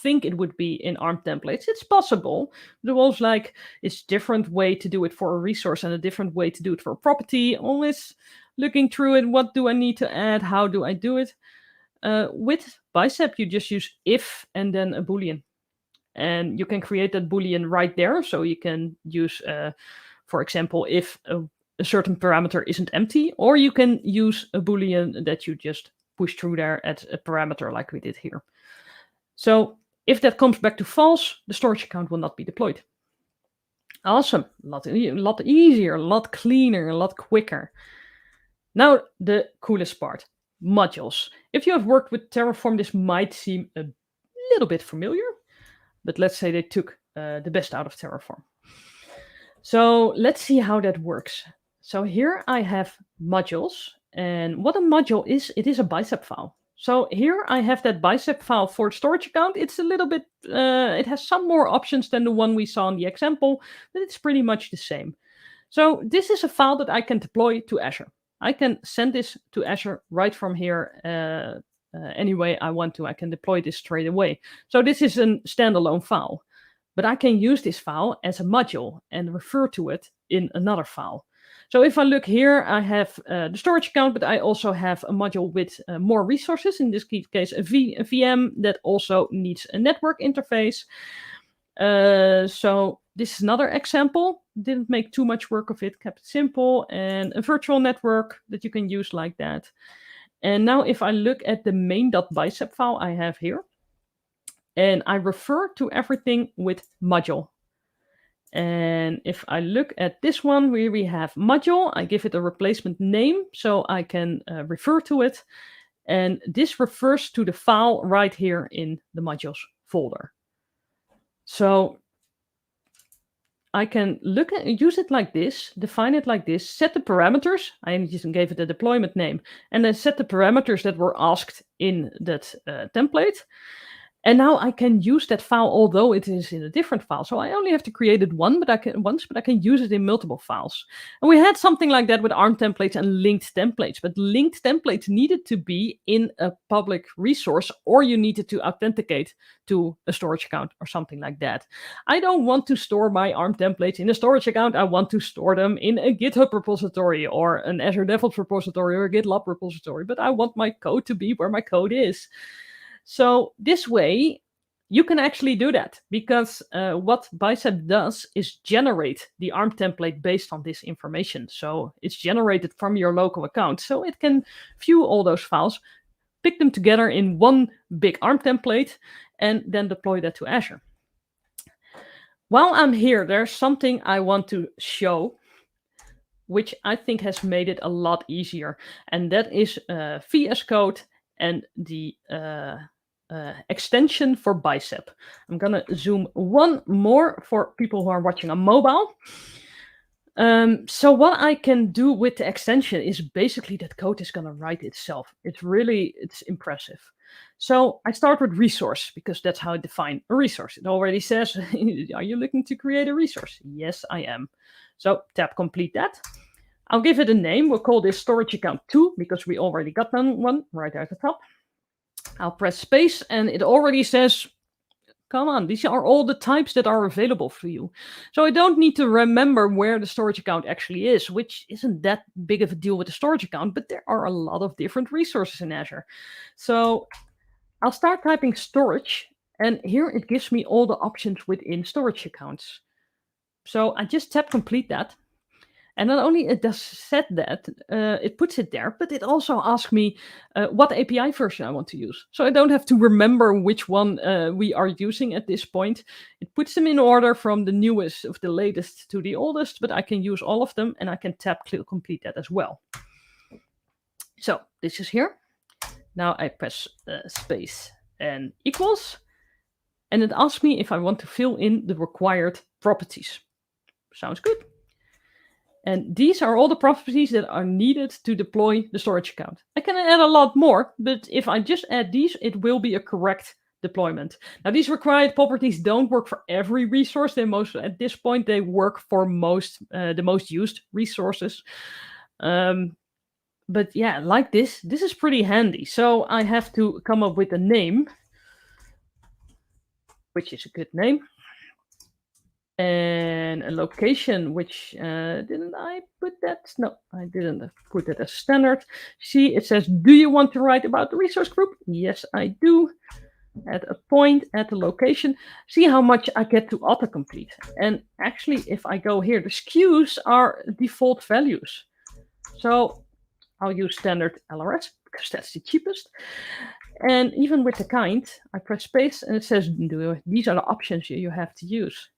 D: think it would be in ARM templates. It's possible. But always like it's different way to do it for a resource and a different way to do it for a property. Always looking through it, what do I need to add? How do I do it? With Bicep, you just use if and then a Boolean. And you can create that Boolean right there. So you can use, for example, if a certain parameter isn't empty, or you can use a Boolean that you just push through there at a parameter like we did here. So if that comes back to false, the storage account will not be deployed. Awesome. A lot easier, a lot cleaner, a lot quicker. Now, the coolest part, modules. If you have worked with Terraform, this might seem a little bit familiar, but let's say they took the best out of Terraform. So let's see how that works. So here I have modules, and what a module is, it is a Bicep file. So here I have that Bicep file for storage account. It's a little bit, it has some more options than the one we saw in the example, but it's pretty much the same. So this is a file that I can deploy to Azure. I can send this to Azure right from here any way I want to. I can deploy this straight away. So this is a standalone file, but I can use this file as a module and refer to it in another file. So if I look here, I have the storage account, but I also have a module with more resources. In this case, a VM that also needs a network interface. So this is another example. Didn't make too much work of it, kept it simple, and a virtual network that you can use like that. And now if I look at the main.bicep file I have here, and I refer to everything with module. And if I look at this one where we have module, I give it a replacement name so I can refer to it. And this refers to the file right here in the modules folder. So I can look at use it like this, define it like this, set the parameters. I just gave it a deployment name, and then set the parameters that were asked in that template. And now I can use that file, although it is in a different file. So I only have to create it once, but I can use it in multiple files. And we had something like that with ARM templates and linked templates. But linked templates needed to be in a public resource, or you needed to authenticate to a storage account or something like that. I don't want to store my ARM templates in a storage account. I want to store them in a GitHub repository or an Azure Devops repository or a GitLab repository. But I want my code to be where my code is. So this way, you can actually do that, because what Bicep does is generate the ARM template based on this information. So it's generated from your local account. So it can view all those files, pick them together in one big ARM template, and then deploy that to Azure. While I'm here, there's something I want to show, which I think has made it a lot easier. And that is VS Code and the extension for Bicep. I'm going to zoom one more for people who are watching on mobile. So what I can do with the extension is basically that code is going to write itself. It's impressive. So I start with resource, because that's how I define a resource. It already says, are you looking to create a resource? Yes, I am. So tab complete that. I'll give it a name. We'll call this storage account 2, because we already got one right at the top. I'll press space, and it already says, come on, these are all the types that are available for you. So I don't need to remember where the storage account actually is, which isn't that big of a deal with the storage account, but there are a lot of different resources in Azure. So I'll start typing storage, and here it gives me all the options within storage accounts. So I just tap complete that. And not only it does set that, it puts it there, but it also asks me what API version I want to use. So I don't have to remember which one we are using at this point. It puts them in order from the newest of the latest to the oldest, but I can use all of them, and I can tap complete that as well. So this is here. Now I press space and equals, and it asks me if I want to fill in the required properties. Sounds good. And these are all the properties that are needed to deploy the storage account. I can add a lot more, but if I just add these, it will be a correct deployment. Now, these required properties don't work for every resource. At this point, they work for the most used resources. But yeah, like this is pretty handy. So I have to come up with a name, which is a good name. And a location, which didn't I put that? No, I didn't put that as standard. See, it says, do you want to write about the resource group? Yes, I do. At a point at the location. See how much I get to autocomplete. And actually, if I go here, the SKUs are default values. So I'll use standard LRS, because that's the cheapest. And even with the kind, I press space, and it says, these are the options you have to use.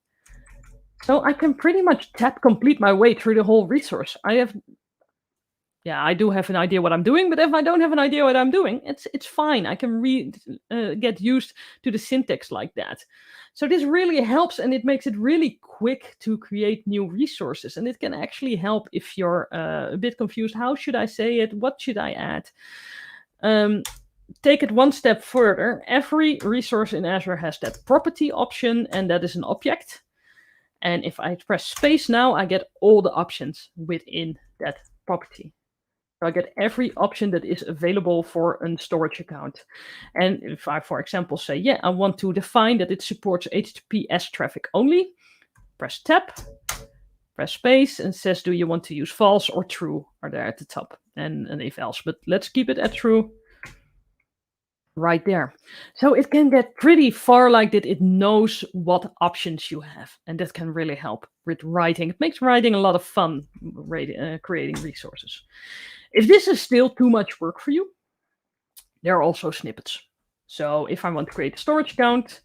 D: So I can pretty much tap complete my way through the whole resource. I do have an idea what I'm doing, but if I don't have an idea what I'm doing, it's fine. I can get used to the syntax like that. So this really helps, and it makes it really quick to create new resources. And it can actually help if you're a bit confused. How should I say it? What should I add? Take it one step further. Every resource in Azure has that property option, and that is an object. And if I press space now, I get all the options within that property. So I get every option that is available for a storage account. And if I, for example, say, yeah, I want to define that it supports HTTPS traffic only, press tab, press space, and says, do you want to use false or true? Are there at the top, and an if else. But let's keep it at true. Right there. So it can get pretty far like that. It knows what options you have, and that can really help with writing. It makes writing a lot of fun, creating resources. If this is still too much work for you, there are also snippets. So if I want to create a storage account,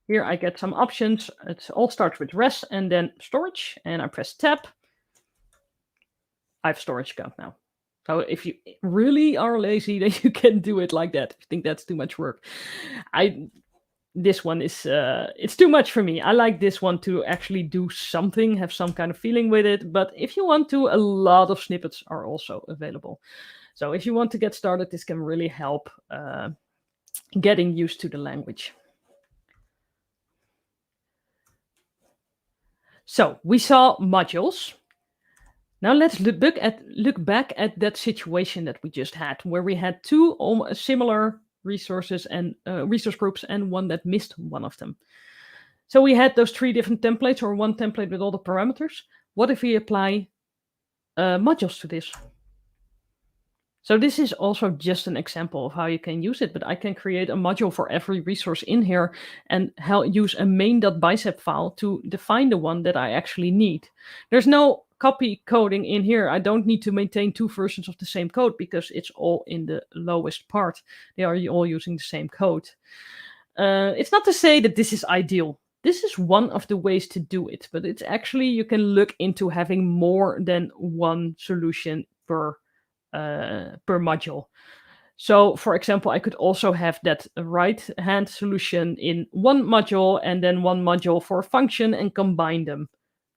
D: here I get some options. It all starts with res and then storage, and I press tab. I have storage account now. So if you really are lazy, then you can do it like that. If you think that's too much work. This one is, it's too much for me. I like this one to actually do something, have some kind of feeling with it. But if you want to, a lot of snippets are also available. So if you want to get started, this can really help getting used to the language. So we saw modules. Now let's look back at that situation that we just had, where we had two similar resources and resource groups and one that missed one of them. So we had those 3 different templates, or one template with all the parameters. What if we apply modules to this? So this is also just an example of how you can use it, but I can create a module for every resource in here and use a main.bicep file to define the one that I actually need. There's no copy coding in here. I don't need to maintain 2 versions of the same code because it's all in the lowest part. They are all using the same code. It's not to say that this is ideal. This is one of the ways to do it, but it's actually, you can look into having more than one solution per module. So for example, I could also have that right-hand solution in one module and then one module for a function and combine them.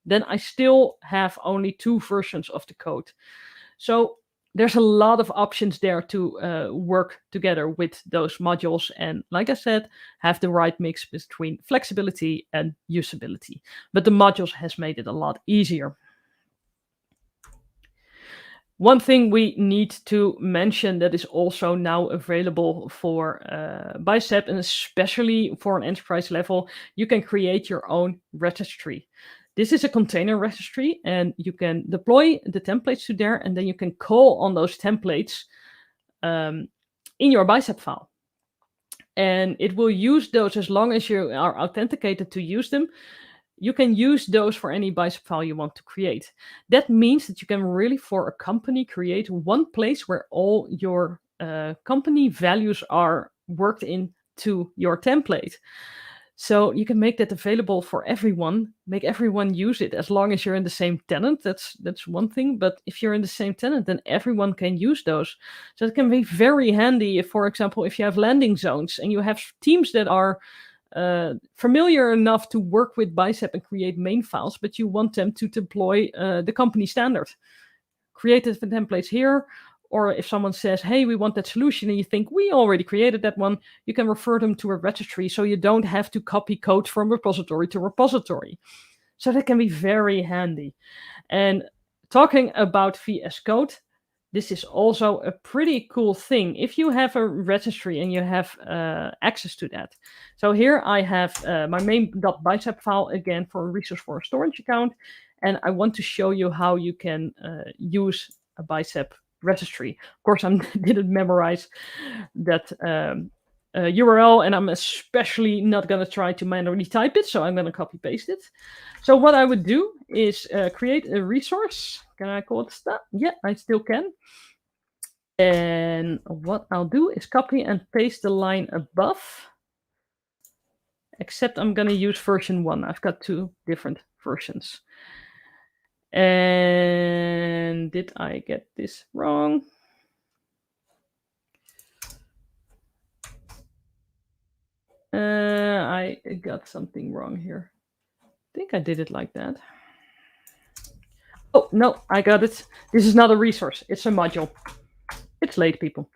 D: Then I still have only 2 versions of the code. So there's a lot of options there to work together with those modules. And like I said, have the right mix between flexibility and usability. But the modules has made it a lot easier. One thing we need to mention that is also now available for Bicep, and especially for an enterprise level, you can create your own registry. This is a container registry, and you can deploy the templates to there, and then you can call on those templates in your Bicep file. And it will use those as long as you are authenticated to use them. You can use those for any Bicep file you want to create. That means that you can really, for a company, create one place where all your company values are worked into your template. So you can make that available for everyone, make everyone use it as long as you're in the same tenant. That's one thing. But if you're in the same tenant, then everyone can use those. So it can be very handy if, for example, if you have landing zones and you have teams that are familiar enough to work with Bicep and create main files, but you want them to deploy the company standard. Create the templates here, or if someone says, hey, we want that solution, and you think we already created that one, you can refer them to a registry, so you don't have to copy code from repository to repository. So that can be very handy. And talking about VS Code, this is also a pretty cool thing. If you have a registry and you have access to that. So here I have my main.bicep file again for a resource for a storage account. And I want to show you how you can use a Bicep registry. Of course, I didn't memorize that URL, and I'm especially not going to try to manually type it. So I'm going to copy paste it. So what I would do is create a resource. Can I call it stuff? Yeah, I still can. And what I'll do is copy and paste the line above. Except I'm going to use version 1. I've got 2 different versions. And did I get this wrong? I got something wrong here. I think I did it like that. Oh, no, I got it. This is not a resource. It's a module. It's late, people.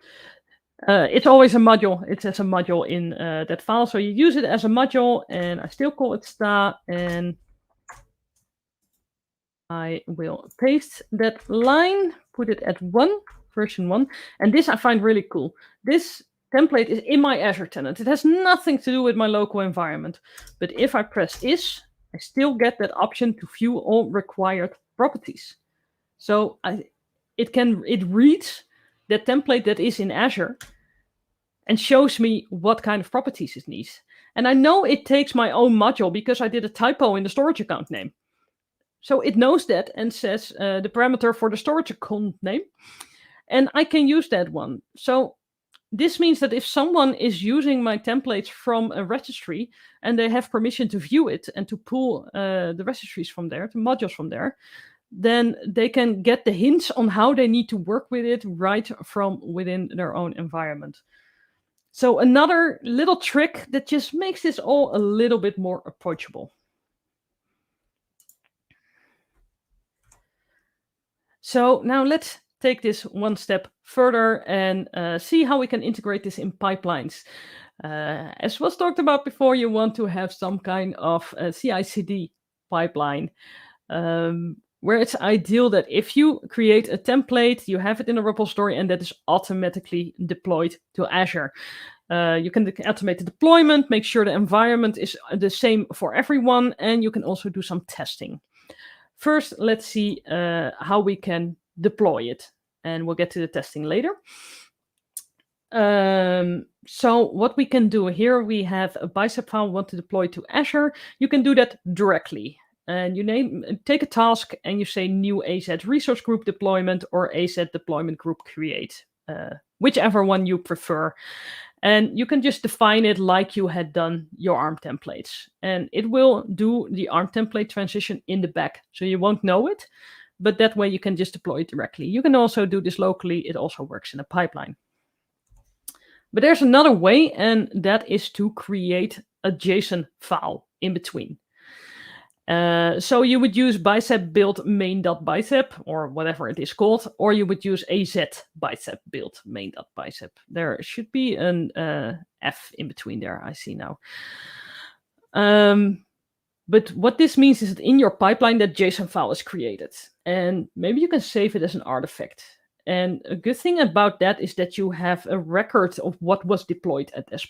D: It's always a module. It says a module in that file. So you use it as a module, and I still call it sta. And I will paste that line, put it at 1 version 1. And this I find really cool. This template is in my Azure tenant. It has nothing to do with my local environment. But if I press is, I still get that option to view all required properties. So it reads the template that is in Azure and shows me what kind of properties it needs. And I know it takes my own module because I did a typo in the storage account name. So it knows that and says the parameter for the storage account name. And I can use that one. So this means that if someone is using my templates from a registry and they have permission to view it and to pull the registries from there, the modules from there, then they can get the hints on how they need to work with it right from within their own environment. So another little trick that just makes this all a little bit more approachable. So now let's take this one step further and see how we can integrate this in pipelines. As was talked about before, you want to have some kind of CI/CD pipeline where it's ideal that if you create a template, you have it in a repository and that is automatically deployed to Azure. You can automate the deployment, make sure the environment is the same for everyone, and you can also do some testing. First, let's see how we can deploy it, and we'll get to the testing later. So what we can do here, we have a Bicep file we want to deploy to Azure. You can do that directly. And you take a task and you say new AZ resource group deployment or AZ deployment group create, whichever one you prefer. And you can just define it like you had done your ARM templates. And it will do the ARM template transition in the back. So you won't know it, but that way you can just deploy it directly. You can also do this locally. It also works in a pipeline. But there's another way, and that is to create a JSON file in between. So you would use bicep build main.bicep or whatever it is called, or you would use az bicep build main.bicep. There should be an F in between there, I see now. But what this means is that in your pipeline, that JSON file is created. And maybe you can save it as an artifact. And a good thing about that is that you have a record of what was deployed at that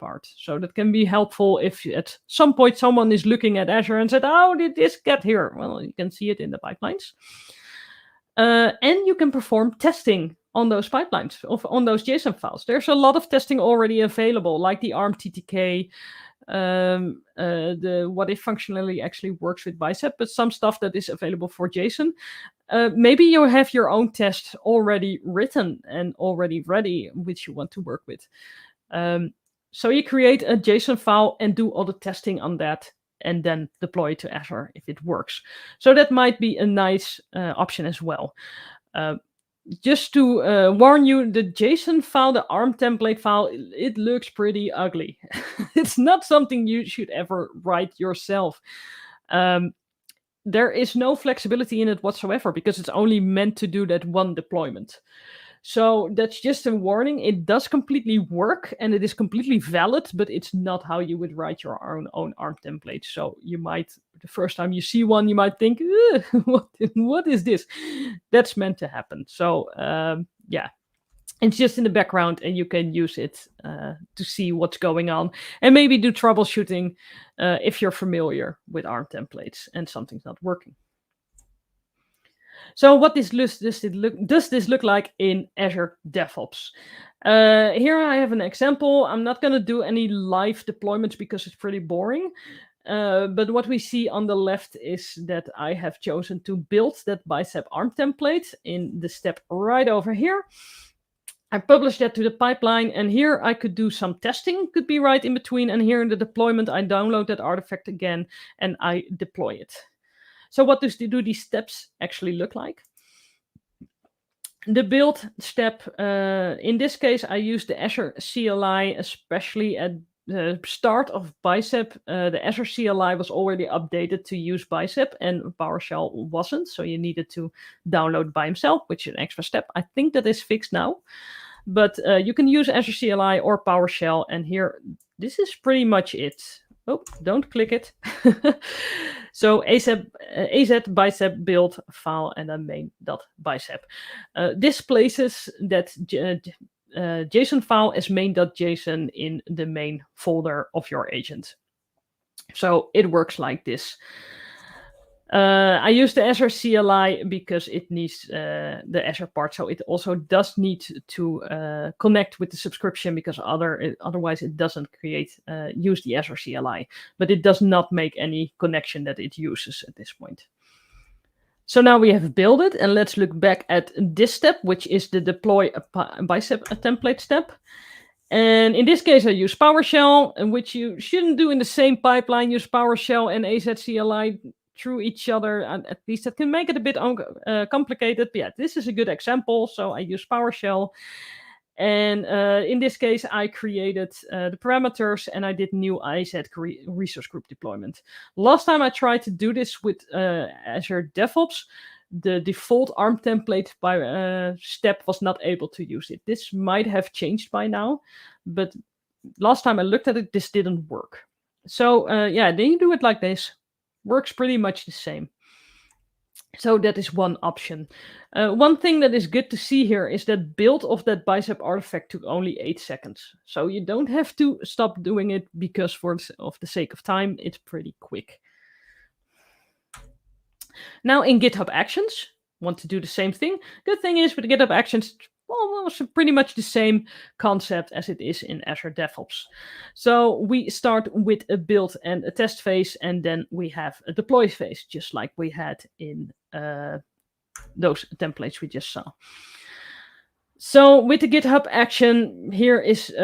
D: part. So that can be helpful if at some point someone is looking at Azure and said, how did this get here? Well, you can see it in the pipelines. And you can perform testing on those pipelines, on those JSON files. There's a lot of testing already available, like the ARM TTK, the what if functionally actually works with Bicep, but some stuff that is available for JSON. Maybe you have your own test already written and already ready, which you want to work with. So you create a JSON file and do all the testing on that, and then deploy it to Azure if it works. So that might be a nice option as well. Just to warn you, the JSON file, the ARM template file, it looks pretty ugly. It's not something you should ever write yourself. There is no flexibility in it whatsoever because it's only meant to do that one deployment. So that's just a warning. It does completely work and it is completely valid, but it's not how you would write your own ARM template. So you might, the first time you see one, you might think, what is this? That's meant to happen. So yeah, it's just in the background and you can use it to see what's going on and maybe do troubleshooting if you're familiar with ARM templates and something's not working. So what does this look like in Azure DevOps? Here I have an example. I'm not going to do any live deployments because it's pretty boring. But what we see on the left is that I have chosen to build that Bicep ARM template in the step right over here. I published that to the pipeline, and here I could do some testing, could be right in between. And here in the deployment, I download that artifact again and I deploy it. So what do these steps actually look like? The build step, in this case, I use the Azure CLI, especially at the start of Bicep. The Azure CLI was already updated to use Bicep and PowerShell wasn't. So you needed to download by himself, which is an extra step. I think that is fixed now. But you can use Azure CLI or PowerShell. And here, this is pretty much it. Oh, don't click it. So az bicep build file and then main.bicep. This places that JSON file as main.json in the main folder of your agent. So it works like this. I use the Azure CLI because it needs the Azure part, so it also does need to connect with the subscription because otherwise it doesn't use the Azure CLI, but it does not make any connection that it uses at this point. So now we have built it, and let's look back at this step, which is the deploy a bicep template step. And in this case, I use PowerShell, which you shouldn't do in the same pipeline. Use PowerShell and AZ CLI through each other, and at least that can make it a bit complicated. But yeah, this is a good example. So I use PowerShell, and in this case, I created the parameters and I did new AZ resource group deployment. Last time I tried to do this with Azure Devops, the default ARM template by step was not able to use it. This might have changed by now, but last time I looked at it, this didn't work. So yeah, then you do it like this. Works pretty much the same. So that is one option. One thing that is good to see here is that build of that bicep artifact took only 8 seconds. So you don't have to stop doing it because of the sake of time, it's pretty quick. Now in GitHub Actions, want to do the same thing. Good thing is with GitHub Actions, well, it's pretty much the same concept as it is in Azure DevOps. So we start with a build and a test phase, and then we have a deploy phase, just like we had in those templates we just saw. So with the GitHub action, here is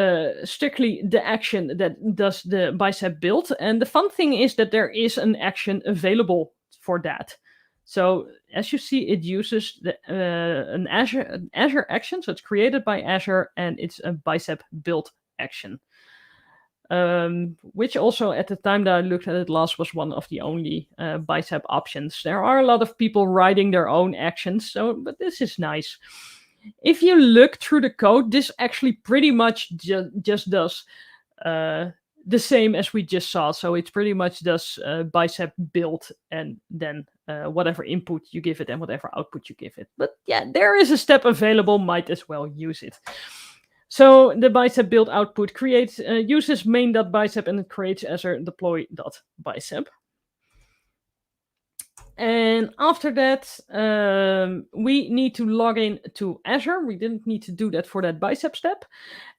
D: strictly the action that does the bicep build. And the fun thing is that there is an action available for that. So as you see, it uses an Azure action. So it's created by Azure, and it's a bicep build action. Which also at the time that I looked at it last was one of the only bicep options. There are a lot of people writing their own actions, but this is nice. If you look through the code, this actually pretty much just does the same as we just saw. So it pretty much does bicep build and then whatever input you give it and whatever output you give it. But yeah, there is a step available, might as well use it. So the bicep build output uses main.bicep and it creates Azure deploy.bicep. And after that, we need to log in to Azure. We didn't need to do that for that bicep step.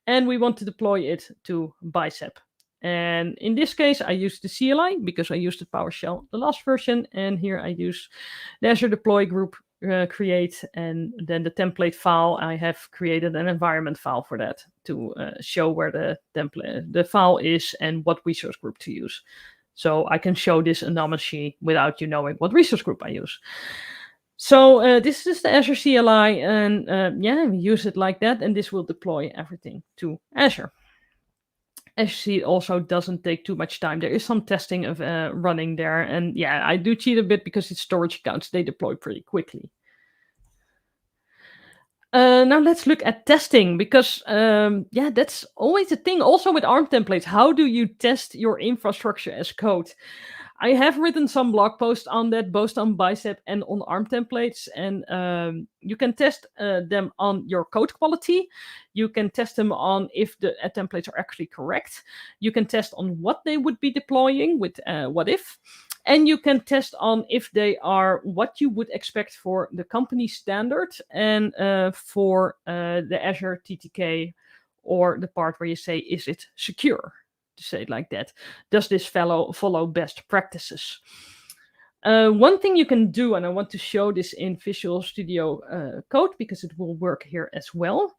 D: And we want to deploy it to bicep. And in this case, I use the CLI because I used the PowerShell, the last version. And here I use the Azure deploy group create, and then the template file. I have created an environment file for that to show where the file is and what resource group to use. So I can show this anomaly without you knowing what resource group I use. So this is the Azure CLI, and yeah, we use it like that, and this will deploy everything to Azure. As you see, it also doesn't take too much time. There is some testing of running there, and yeah, I do cheat a bit because it's storage accounts. They deploy pretty quickly. Now let's look at testing, because yeah, that's always a thing. Also with ARM templates, how do you test your infrastructure as code? I have written some blog posts on that, both on Bicep and on ARM templates, and you can test them on your code quality. You can test them on if the templates are actually correct. You can test on what they would be deploying with what if. And you can test on if they are what you would expect for the company standard and for the Azure TTK, or the part where you say, is it secure? To say it like that. Does this follow best practices? One thing you can do, and I want to show this in Visual Studio Code because it will work here as well.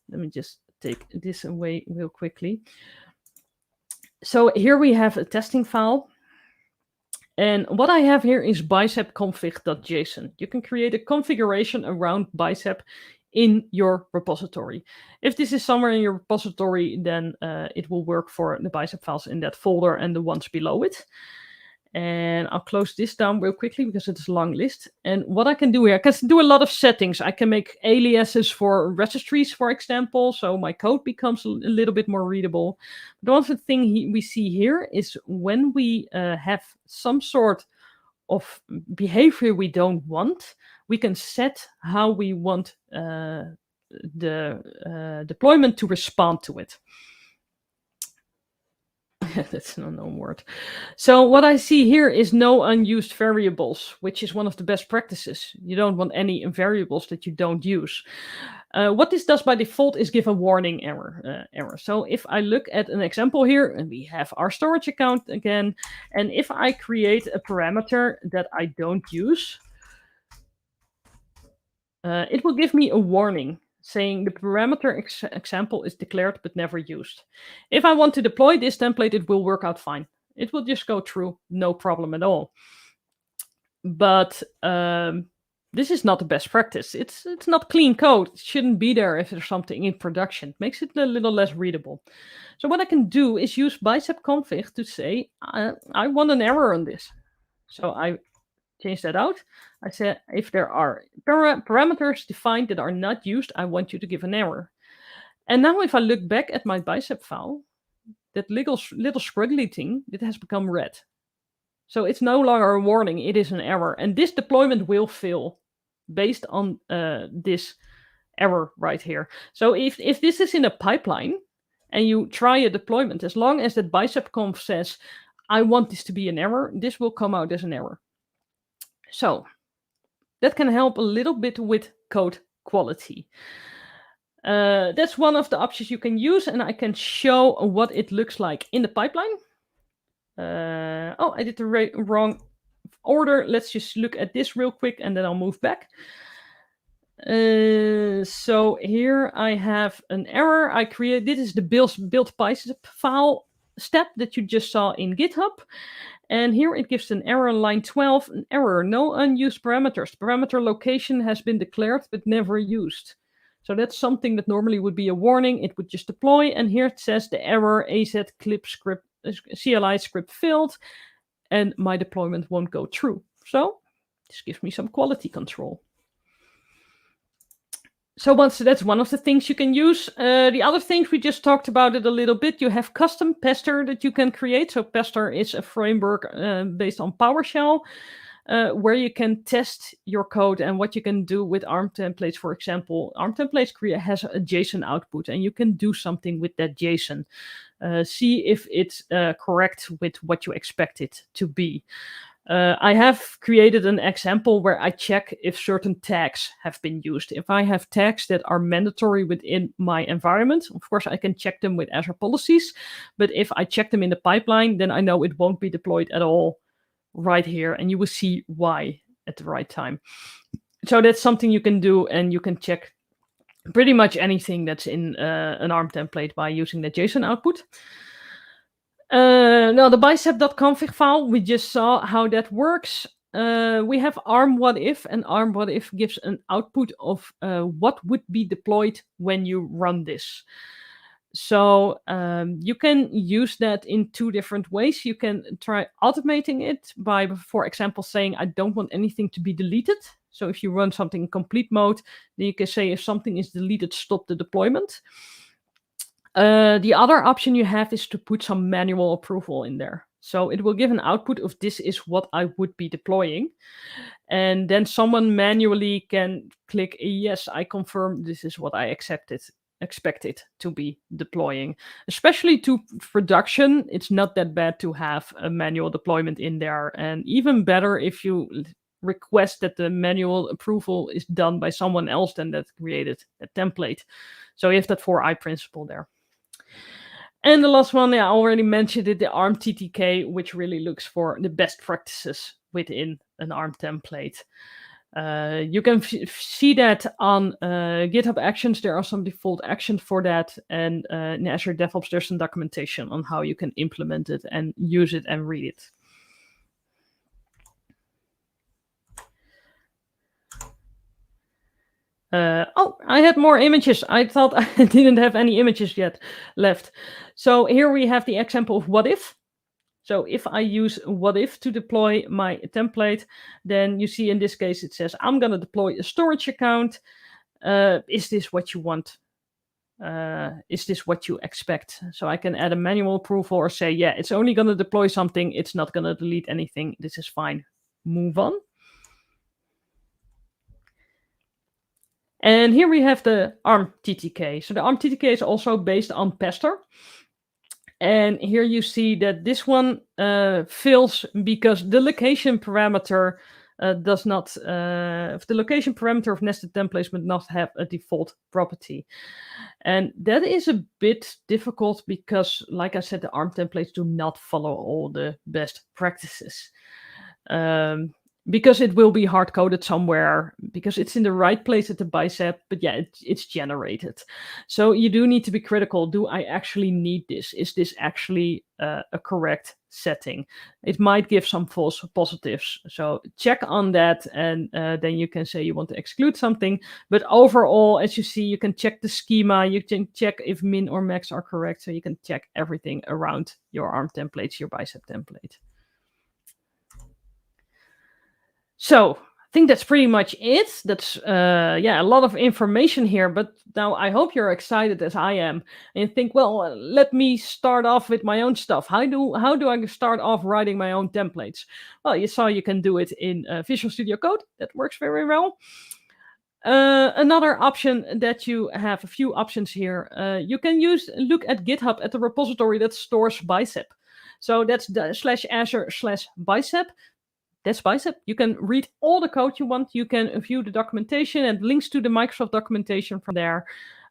D: Let me just take this away real quickly. So here we have a testing file. And what I have here is bicepconfig.json. You can create a configuration around Bicep in your repository. If this is somewhere in your repository, then it will work for the Bicep files in that folder and the ones below it. And I'll close this down real quickly because it's a long list. And what I can do here, I can do a lot of settings. I can make aliases for registries, for example, so my code becomes a little bit more readable. But one thing we see here is when we have some sort of behavior we don't want, we can set how we want the deployment to respond to it. That's an unknown word. So what I see here is no unused variables, which is one of the best practices. You don't want any variables that you don't use. What this does by default is give a warning error. So if I look at an example here, and we have our storage account again, and if I create a parameter that I don't use, it will give me a warning saying the parameter example is declared but never used. If I want to deploy this template, it will work out fine. It will just go through, no problem at all. But this is not the best practice. It's not clean code. It shouldn't be there if there's something in production. It makes it a little less readable. So what I can do is use Bicep config to say, I want an error on this. So I change that out. I said, if there are parameters defined that are not used, I want you to give an error. And now if I look back at my Bicep file, that little squiggly thing, it has become red. So it's no longer a warning, it is an error. And this deployment will fail based on this error right here. So if this is in a pipeline and you try a deployment, as long as that Bicep conf says, I want this to be an error, this will come out as an error. So that can help a little bit with code quality. That's one of the options you can use, and I can show what it looks like in the pipeline. Oh, I did the wrong order. Let's just look at this real quick, and then I'll move back. So here I have an error I created. This is the build Bicep file step that you just saw in GitHub. And here it gives an error on line 12, an error, no unused parameters. Parameter location has been declared but never used. So that's something that normally would be a warning. It would just deploy. And here it says the error AZ clip script, CLI script failed, and my deployment won't go through. So this gives me some quality control. So that's one of the things you can use. The other things, we just talked about it a little bit. You have custom Pester that you can create. So Pester is a framework based on PowerShell, where you can test your code and what you can do with ARM templates. For example, ARM templates has a JSON output, and you can do something with that JSON. See if it's correct with what you expect it to be. I have created an example where I check if certain tags have been used. If I have tags that are mandatory within my environment, of course, I can check them with Azure policies. But if I check them in the pipeline, then I know it won't be deployed at all right here. And you will see why at the right time. So that's something you can do, and you can check pretty much anything that's in an ARM template by using the JSON output. Now the bicep.config file, we just saw how that works. We have arm what if, and arm what if gives an output of what would be deployed when you run this. So you can use that in two different ways. You can try automating it by, for example, saying I don't want anything to be deleted. So if you run something in complete mode, then you can say if something is deleted, stop the deployment. The other option you have is to put some manual approval in there. So it will give an output of this is what I would be deploying. And then someone manually can click, yes, I confirm this is what I expected to be deploying. Especially to production, it's not that bad to have a manual deployment in there. And even better if you request that the manual approval is done by someone else than that created a template. So you have that 4i principle there. And the last one, I already mentioned it, the ARM TTK, which really looks for the best practices within an ARM template. You can see that on GitHub Actions. There are some default actions for that. And in Azure Devops, there's some documentation on how you can implement it and use it and read it. Oh, I had more images. I thought I didn't have any images yet left. So here we have the example of what if. So if I use what if to deploy my template, then you see in this case it says, I'm going to deploy a storage account. Is this what you want? Is this what you expect? So I can add a manual approval or say, yeah, it's only going to deploy something. It's not going to delete anything. This is fine. Move on. And here we have the ARM TTK. So the ARM TTK is also based on Pester. And here you see that this one fails because the location parameter does not, the location parameter of nested templates would not have a default property. And that is a bit difficult because, like I said, the ARM templates do not follow all the best practices. Because it will be hard-coded somewhere, because it's in the right place at the Bicep, but yeah, it's generated. So you do need to be critical. Do I actually need this? Is this actually a correct setting? It might give some false positives. So check on that, and then you can say you want to exclude something. But overall, as you see, you can check the schema. You can check if min or max are correct. So you can check everything around your ARM templates, your Bicep template. So I think that's pretty much it. That's a lot of information here, but now I hope you're excited as I am and think, well, let me start off with my own stuff. How do I start off writing my own templates? Well, you saw you can do it in Visual Studio Code. That works very well. Another option that you have, a few options here. You can look at GitHub at the repository that stores Bicep. So that's the /Azure/Bicep. That's Bicep. You can read all the code you want. You can view the documentation and links to the Microsoft documentation from there.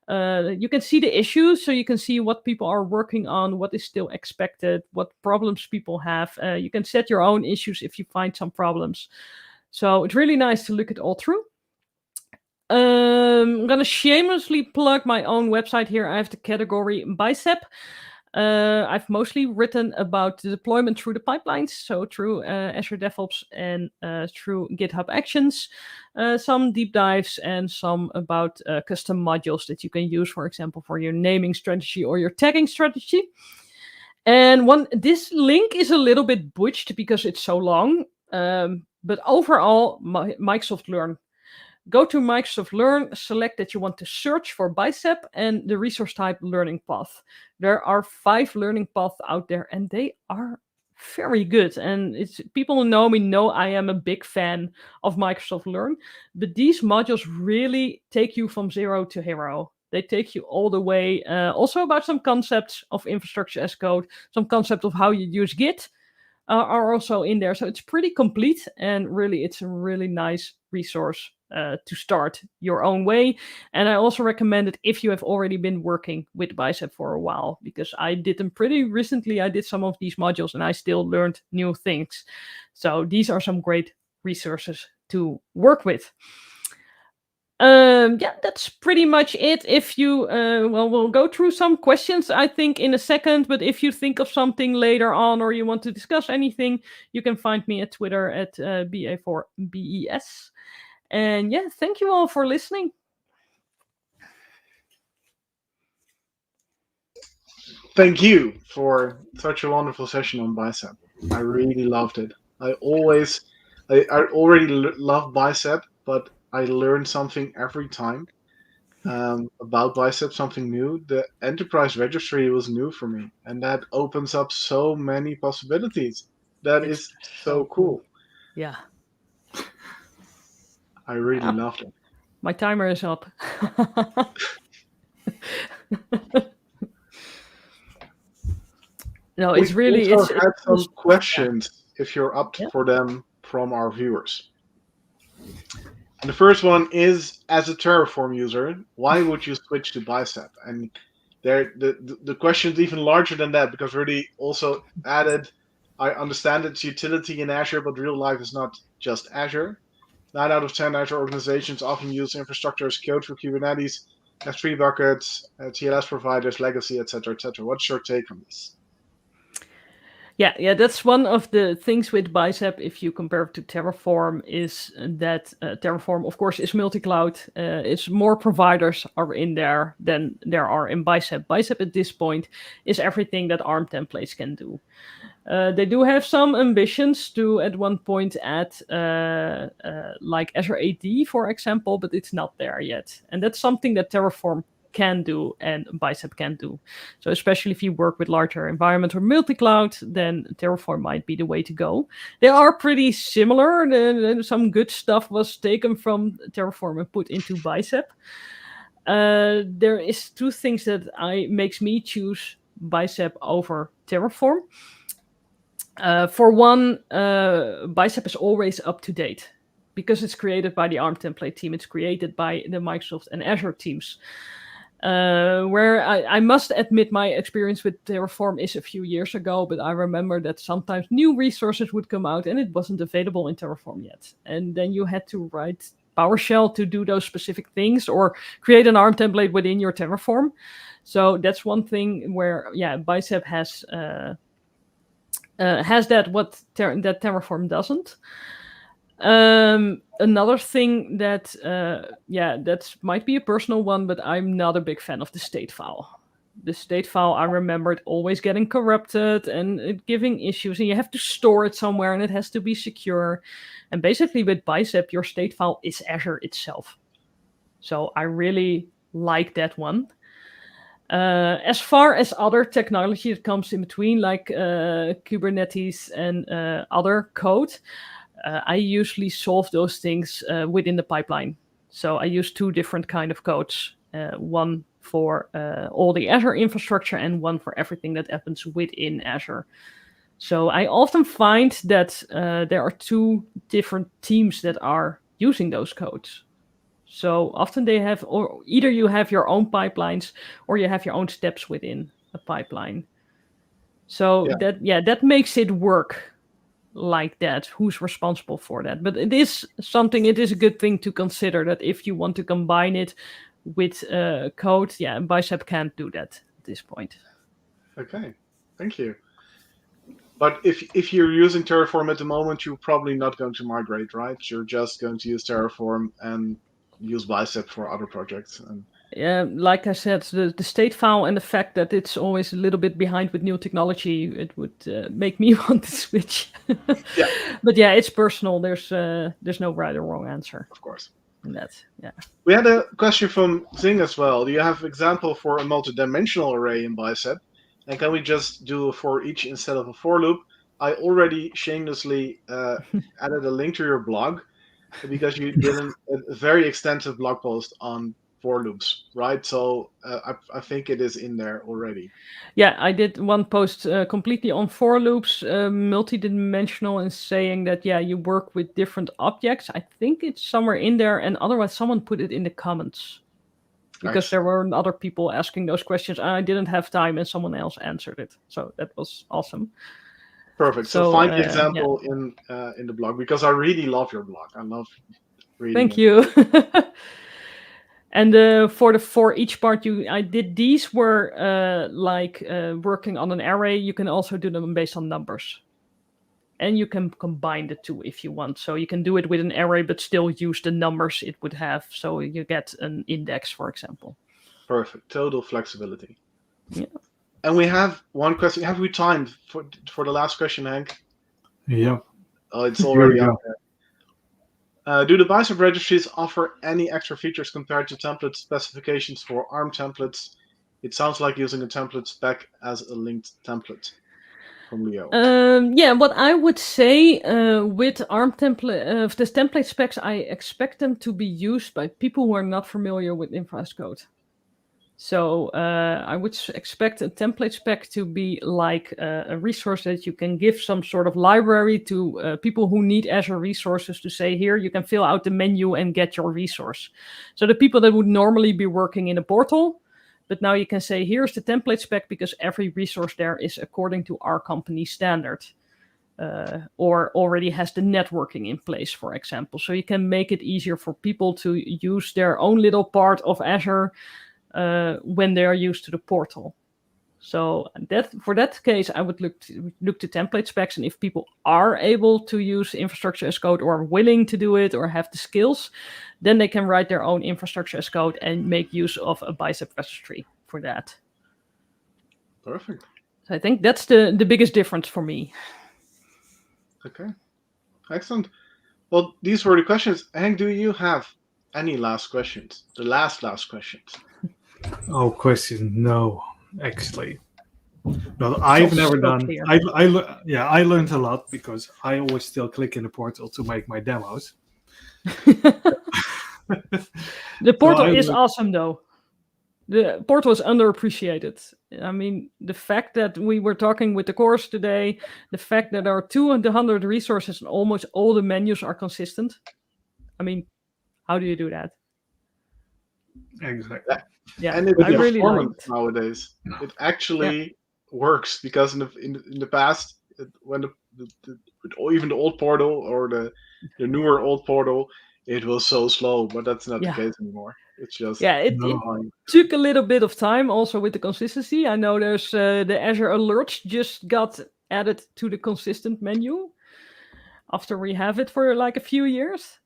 D: You can see the issues, so you can see what people are working on, what is still expected, what problems people have. You can set your own issues if you find some problems. So it's really nice to look it all through. I'm going to shamelessly plug my own website here. I have the category Bicep. I've mostly written about the deployment through the pipelines, so through Azure Devops and through GitHub Actions, some deep dives and some about custom modules that you can use, for example, for your naming strategy or your tagging strategy. And this link is a little bit butched because it's so long, but overall, Microsoft Learn. Go to Microsoft Learn, select that you want to search for Bicep and the resource type learning path. There are 5 learning paths out there and they are very good. And people who know me know I am a big fan of Microsoft Learn, but these modules really take you from zero to hero. They take you all the way. Also about some concepts of infrastructure as code, some concept of how you use Git are also in there. So it's pretty complete and really it's a really nice resource to start your own way. And I also recommend it if you have already been working with Bicep for a while, because I did them pretty recently. I did some of these modules and I still learned new things. So these are some great resources to work with. That's pretty much it. If you, we'll go through some questions, I think, in a second. But if you think of something later on or you want to discuss anything, you can find me at Twitter at BA4BES. And thank you all for listening.
A: Thank you for such a wonderful session on Bicep. I really loved it. I already love Bicep, but I learned something every time about Bicep, something new. The enterprise registry was new for me, and that opens up so many possibilities. That is so cool.
D: Yeah.
A: I really loved it.
D: My timer is up. No, it's really.
A: We also had some questions, if you're up for them, from our viewers. And the first one is, as a Terraform user, why would you switch to Bicep? And the question is even larger than that, because really also added, I understand its utility in Azure, but real life is not just Azure. 9 out of 10 Azure organizations often use infrastructure as code for Kubernetes, S3 buckets, TLS providers, legacy, etc., etc. What's your take on this?
D: Yeah, that's one of the things with Bicep, if you compare it to Terraform, is that Terraform, of course, is multi-cloud. It's more providers are in there than there are in Bicep. Bicep at this point is everything that ARM templates can do. They do have some ambitions to, at one point, add like Azure AD, for example, but it's not there yet. And that's something that Terraform can do and Bicep can do. So especially if you work with larger environment or multi-cloud, then Terraform might be the way to go. They are pretty similar. Some good stuff was taken from Terraform and put into Bicep. There is two things that makes me choose Bicep over Terraform. For one, Bicep is always up to date because it's created by the ARM template team. It's created by the Microsoft and Azure teams. Where I must admit my experience with Terraform is a few years ago, but I remember that sometimes new resources would come out and it wasn't available in Terraform yet. And then you had to write PowerShell to do those specific things or create an ARM template within your Terraform. So that's one thing where, Bicep has that that Terraform doesn't. Another thing that that might be a personal one, but I'm not a big fan of the state file. The state file, I remember it always getting corrupted and it giving issues, and you have to store it somewhere and it has to be secure. And basically with Bicep, your state file is Azure itself. So I really like that one. As far as other technology that comes in between, like Kubernetes and other code, I usually solve those things within the pipeline. So I use two different kind of codes, one for all the Azure infrastructure and one for everything that happens within Azure. So I often find that there are two different teams that are using those codes. So often they have, or either you have your own pipelines or you have your own steps within a pipeline. So that makes it work like that. Who's responsible for that? But it is a good thing to consider, that if you want to combine it with code, Bicep can't do that at this point.
A: Okay, thank you. But if you're using Terraform at the moment, you're probably not going to migrate, right? You're just going to use Terraform and use Bicep for other projects. And
D: like I said, the state file and the fact that it's always a little bit behind with new technology, it would make me want to switch.
A: Yeah.
D: But it's personal. There's no right or wrong answer.
A: Of course.
D: In that,
A: We had a question from Zing as well. Do you have an example for a multi-dimensional array in Bicep? And can we just do a for each instead of a for loop? I already shamelessly added a link to your blog because you did a very extensive blog post on for loops, right? So I think it is in there already.
D: Yeah, I did one post completely on for loops, multi-dimensional, and saying that, you work with different objects. I think it's somewhere in there, and otherwise someone put it in the comments. Because there were other people asking those questions, and I didn't have time, and someone else answered it. So that was awesome.
A: Perfect. So find the example in the blog, because I really love your blog. I love reading
D: Thank you. And for each part, I did these were working on an array. You can also do them based on numbers. And you can combine the two if you want. So you can do it with an array, but still use the numbers it would have. So you get an index, for example.
A: Perfect. Total flexibility.
D: Yeah.
A: And we have one question. Have we time for the last question, Hank?
B: Yeah.
A: Oh, it's already up there. Do the Bicep registries offer any extra features compared to template specifications for ARM templates? It sounds like using a template spec as a linked template. From Leo.
D: What I would say with ARM template, the template specs, I expect them to be used by people who are not familiar with Infra as code. So I would expect a template spec to be like a resource that you can give some sort of library to people who need Azure resources, to say, here, you can fill out the menu and get your resource. So the people that would normally be working in a portal, but now you can say, here's the template spec, because every resource there is according to our company standard, or already has the networking in place, for example. So you can make it easier for people to use their own little part of Azure when they are used to the portal. So for that case, I would look to template specs, and if people are able to use infrastructure as code or are willing to do it or have the skills, then they can write their own infrastructure as code and make use of a Bicep registry for that.
A: Perfect.
D: So I think that's the biggest difference for me.
A: Okay. Excellent. Well, these were the questions. Hank, do you have any last questions? The last questions.
B: Oh, question? No, actually. No, I've never done.
D: Clear.
B: I learned a lot because I always still click in the portal to make my demos.
D: The portal is awesome, though. The portal is underappreciated. I mean, the fact that we were talking with the course today, the fact that there are 200 resources and almost all the menus are consistent. I mean, how do you do that?
B: Exactly.
A: Yeah, and it's
D: I really
A: performance nowadays. It actually works because in the past, when even the old portal or the newer old portal, it was so slow. But that's not the case anymore. It's just
D: it took a little bit of time also with the consistency. I know there's the Azure alerts just got added to the consistent menu after we have it for like a few years.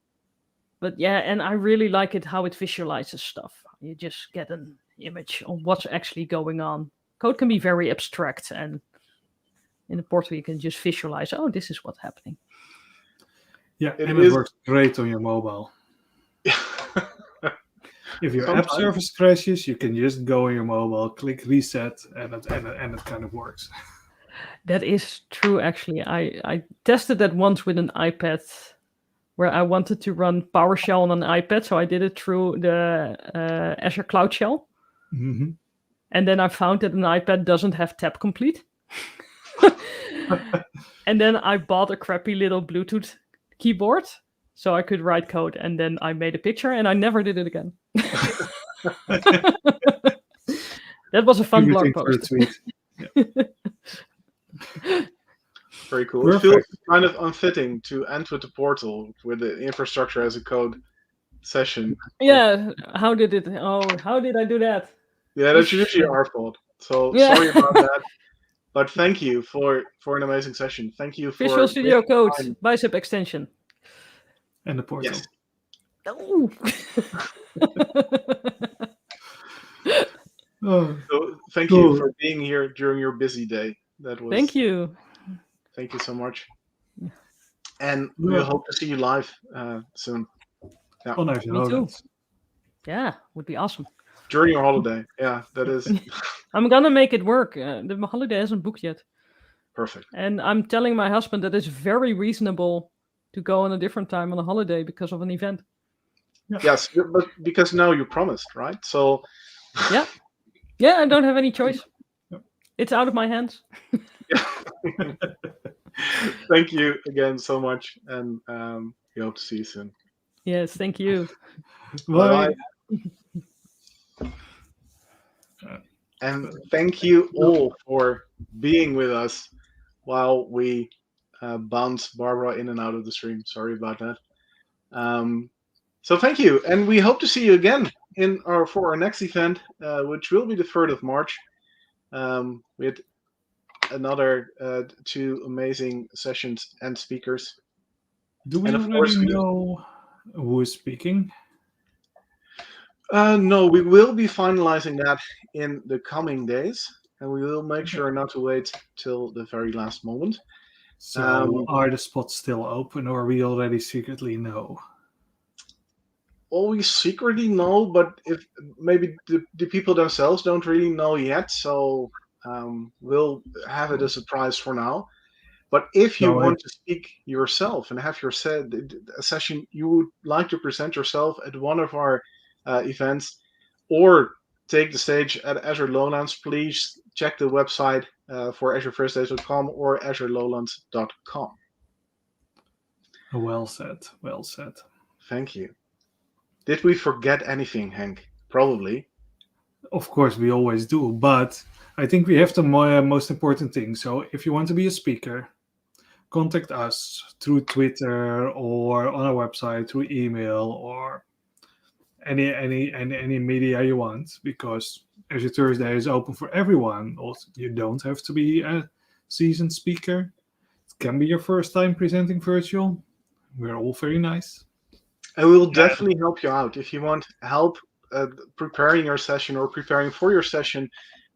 D: But yeah, and I really like it how it visualizes stuff. You just get an image on what's actually going on. Code can be very abstract, and in the portal you can just visualize, oh, this is what's happening.
B: Yeah, it works great on your mobile. If your app service crashes, you can just go on your mobile, click reset, and it kind of works.
D: That is true, actually. I tested that once with an iPad, where I wanted to run PowerShell on an iPad, so I did it through the Azure Cloud Shell.
B: Mm-hmm.
D: And then I found that an iPad doesn't have tab complete. And then I bought a crappy little Bluetooth keyboard so I could write code, and then I made a picture, and I never did it again. That was a fun blog post.
A: Very cool. Perfect. It feels kind of unfitting to end with the portal with the infrastructure as a code session.
D: Yeah, how did I do that?
A: Yeah, that's usually our fault. So sorry about that. But thank you for an amazing session. Thank you for
D: Visual Studio Code, Bicep extension.
B: And the portal.
A: Yes.
D: Oh.
A: So thank you for being here during your busy day. That was.
D: Thank you.
A: Thank you so much. And we hope to see you live soon.
B: Yeah. Oh, nice.
D: Me too. Yeah, would be awesome.
A: During your holiday. Yeah, that is.
D: I'm going to make it work. The holiday hasn't booked yet.
A: Perfect.
D: And I'm telling my husband that it's very reasonable to go on a different time on a holiday because of an event.
A: Yeah. Yes, but because now you promised, right? So.
D: Yeah. Yeah, I don't have any choice. It's out of my hands.
A: Thank you again so much, and we hope to see you soon.
D: Yes, thank you.
A: Bye. And thank you all for being with us while we bounce Barbara in and out of the stream. Sorry about that. So thank you, and we hope to see you again for our next event, which will be the 3rd of March. With another 2 amazing sessions and speakers.
B: Do we already know who is speaking?
A: No, we will be finalizing that in the coming days, and we will make sure not to wait till the very last moment.
B: So are the spots still open, or we already secretly know?
A: Always secretly know, but if maybe the people themselves don't really know yet, so we'll have it a surprise for now. But if you want to speak yourself and have a session you would like to present yourself at one of our events, or take the stage at Azure Lowlands, please check the website for AzureFirstDays.com or AzureLowlands.com.
B: Well said. Well said.
A: Thank you. Did we forget anything, Henk? Probably.
B: Of course, we always do, but I think we have the most important thing. So if you want to be a speaker, contact us through Twitter or on our website, through email, or any media you want, because Azure Thursday is open for everyone. Also, you don't have to be a seasoned speaker. It can be your first time presenting virtual. We're all very nice.
A: I will definitely help you out. If you want help preparing your session or preparing for your session,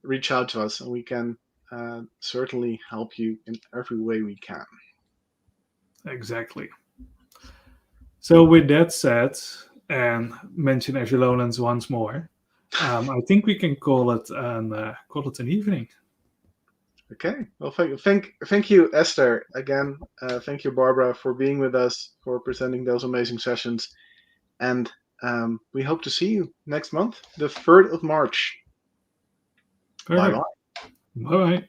A: reach out to us and we can certainly help you in every way we can.
B: Exactly. So with that said, and mention Azure Lowlands once more, I think we can call it an evening.
A: Okay. Well, thank you, Esther. Again, thank you, Barbara, for being with us, for presenting those amazing sessions. And we hope to see you next month, the 3rd of March.
B: Perfect.
A: Bye-bye.
B: Bye-bye.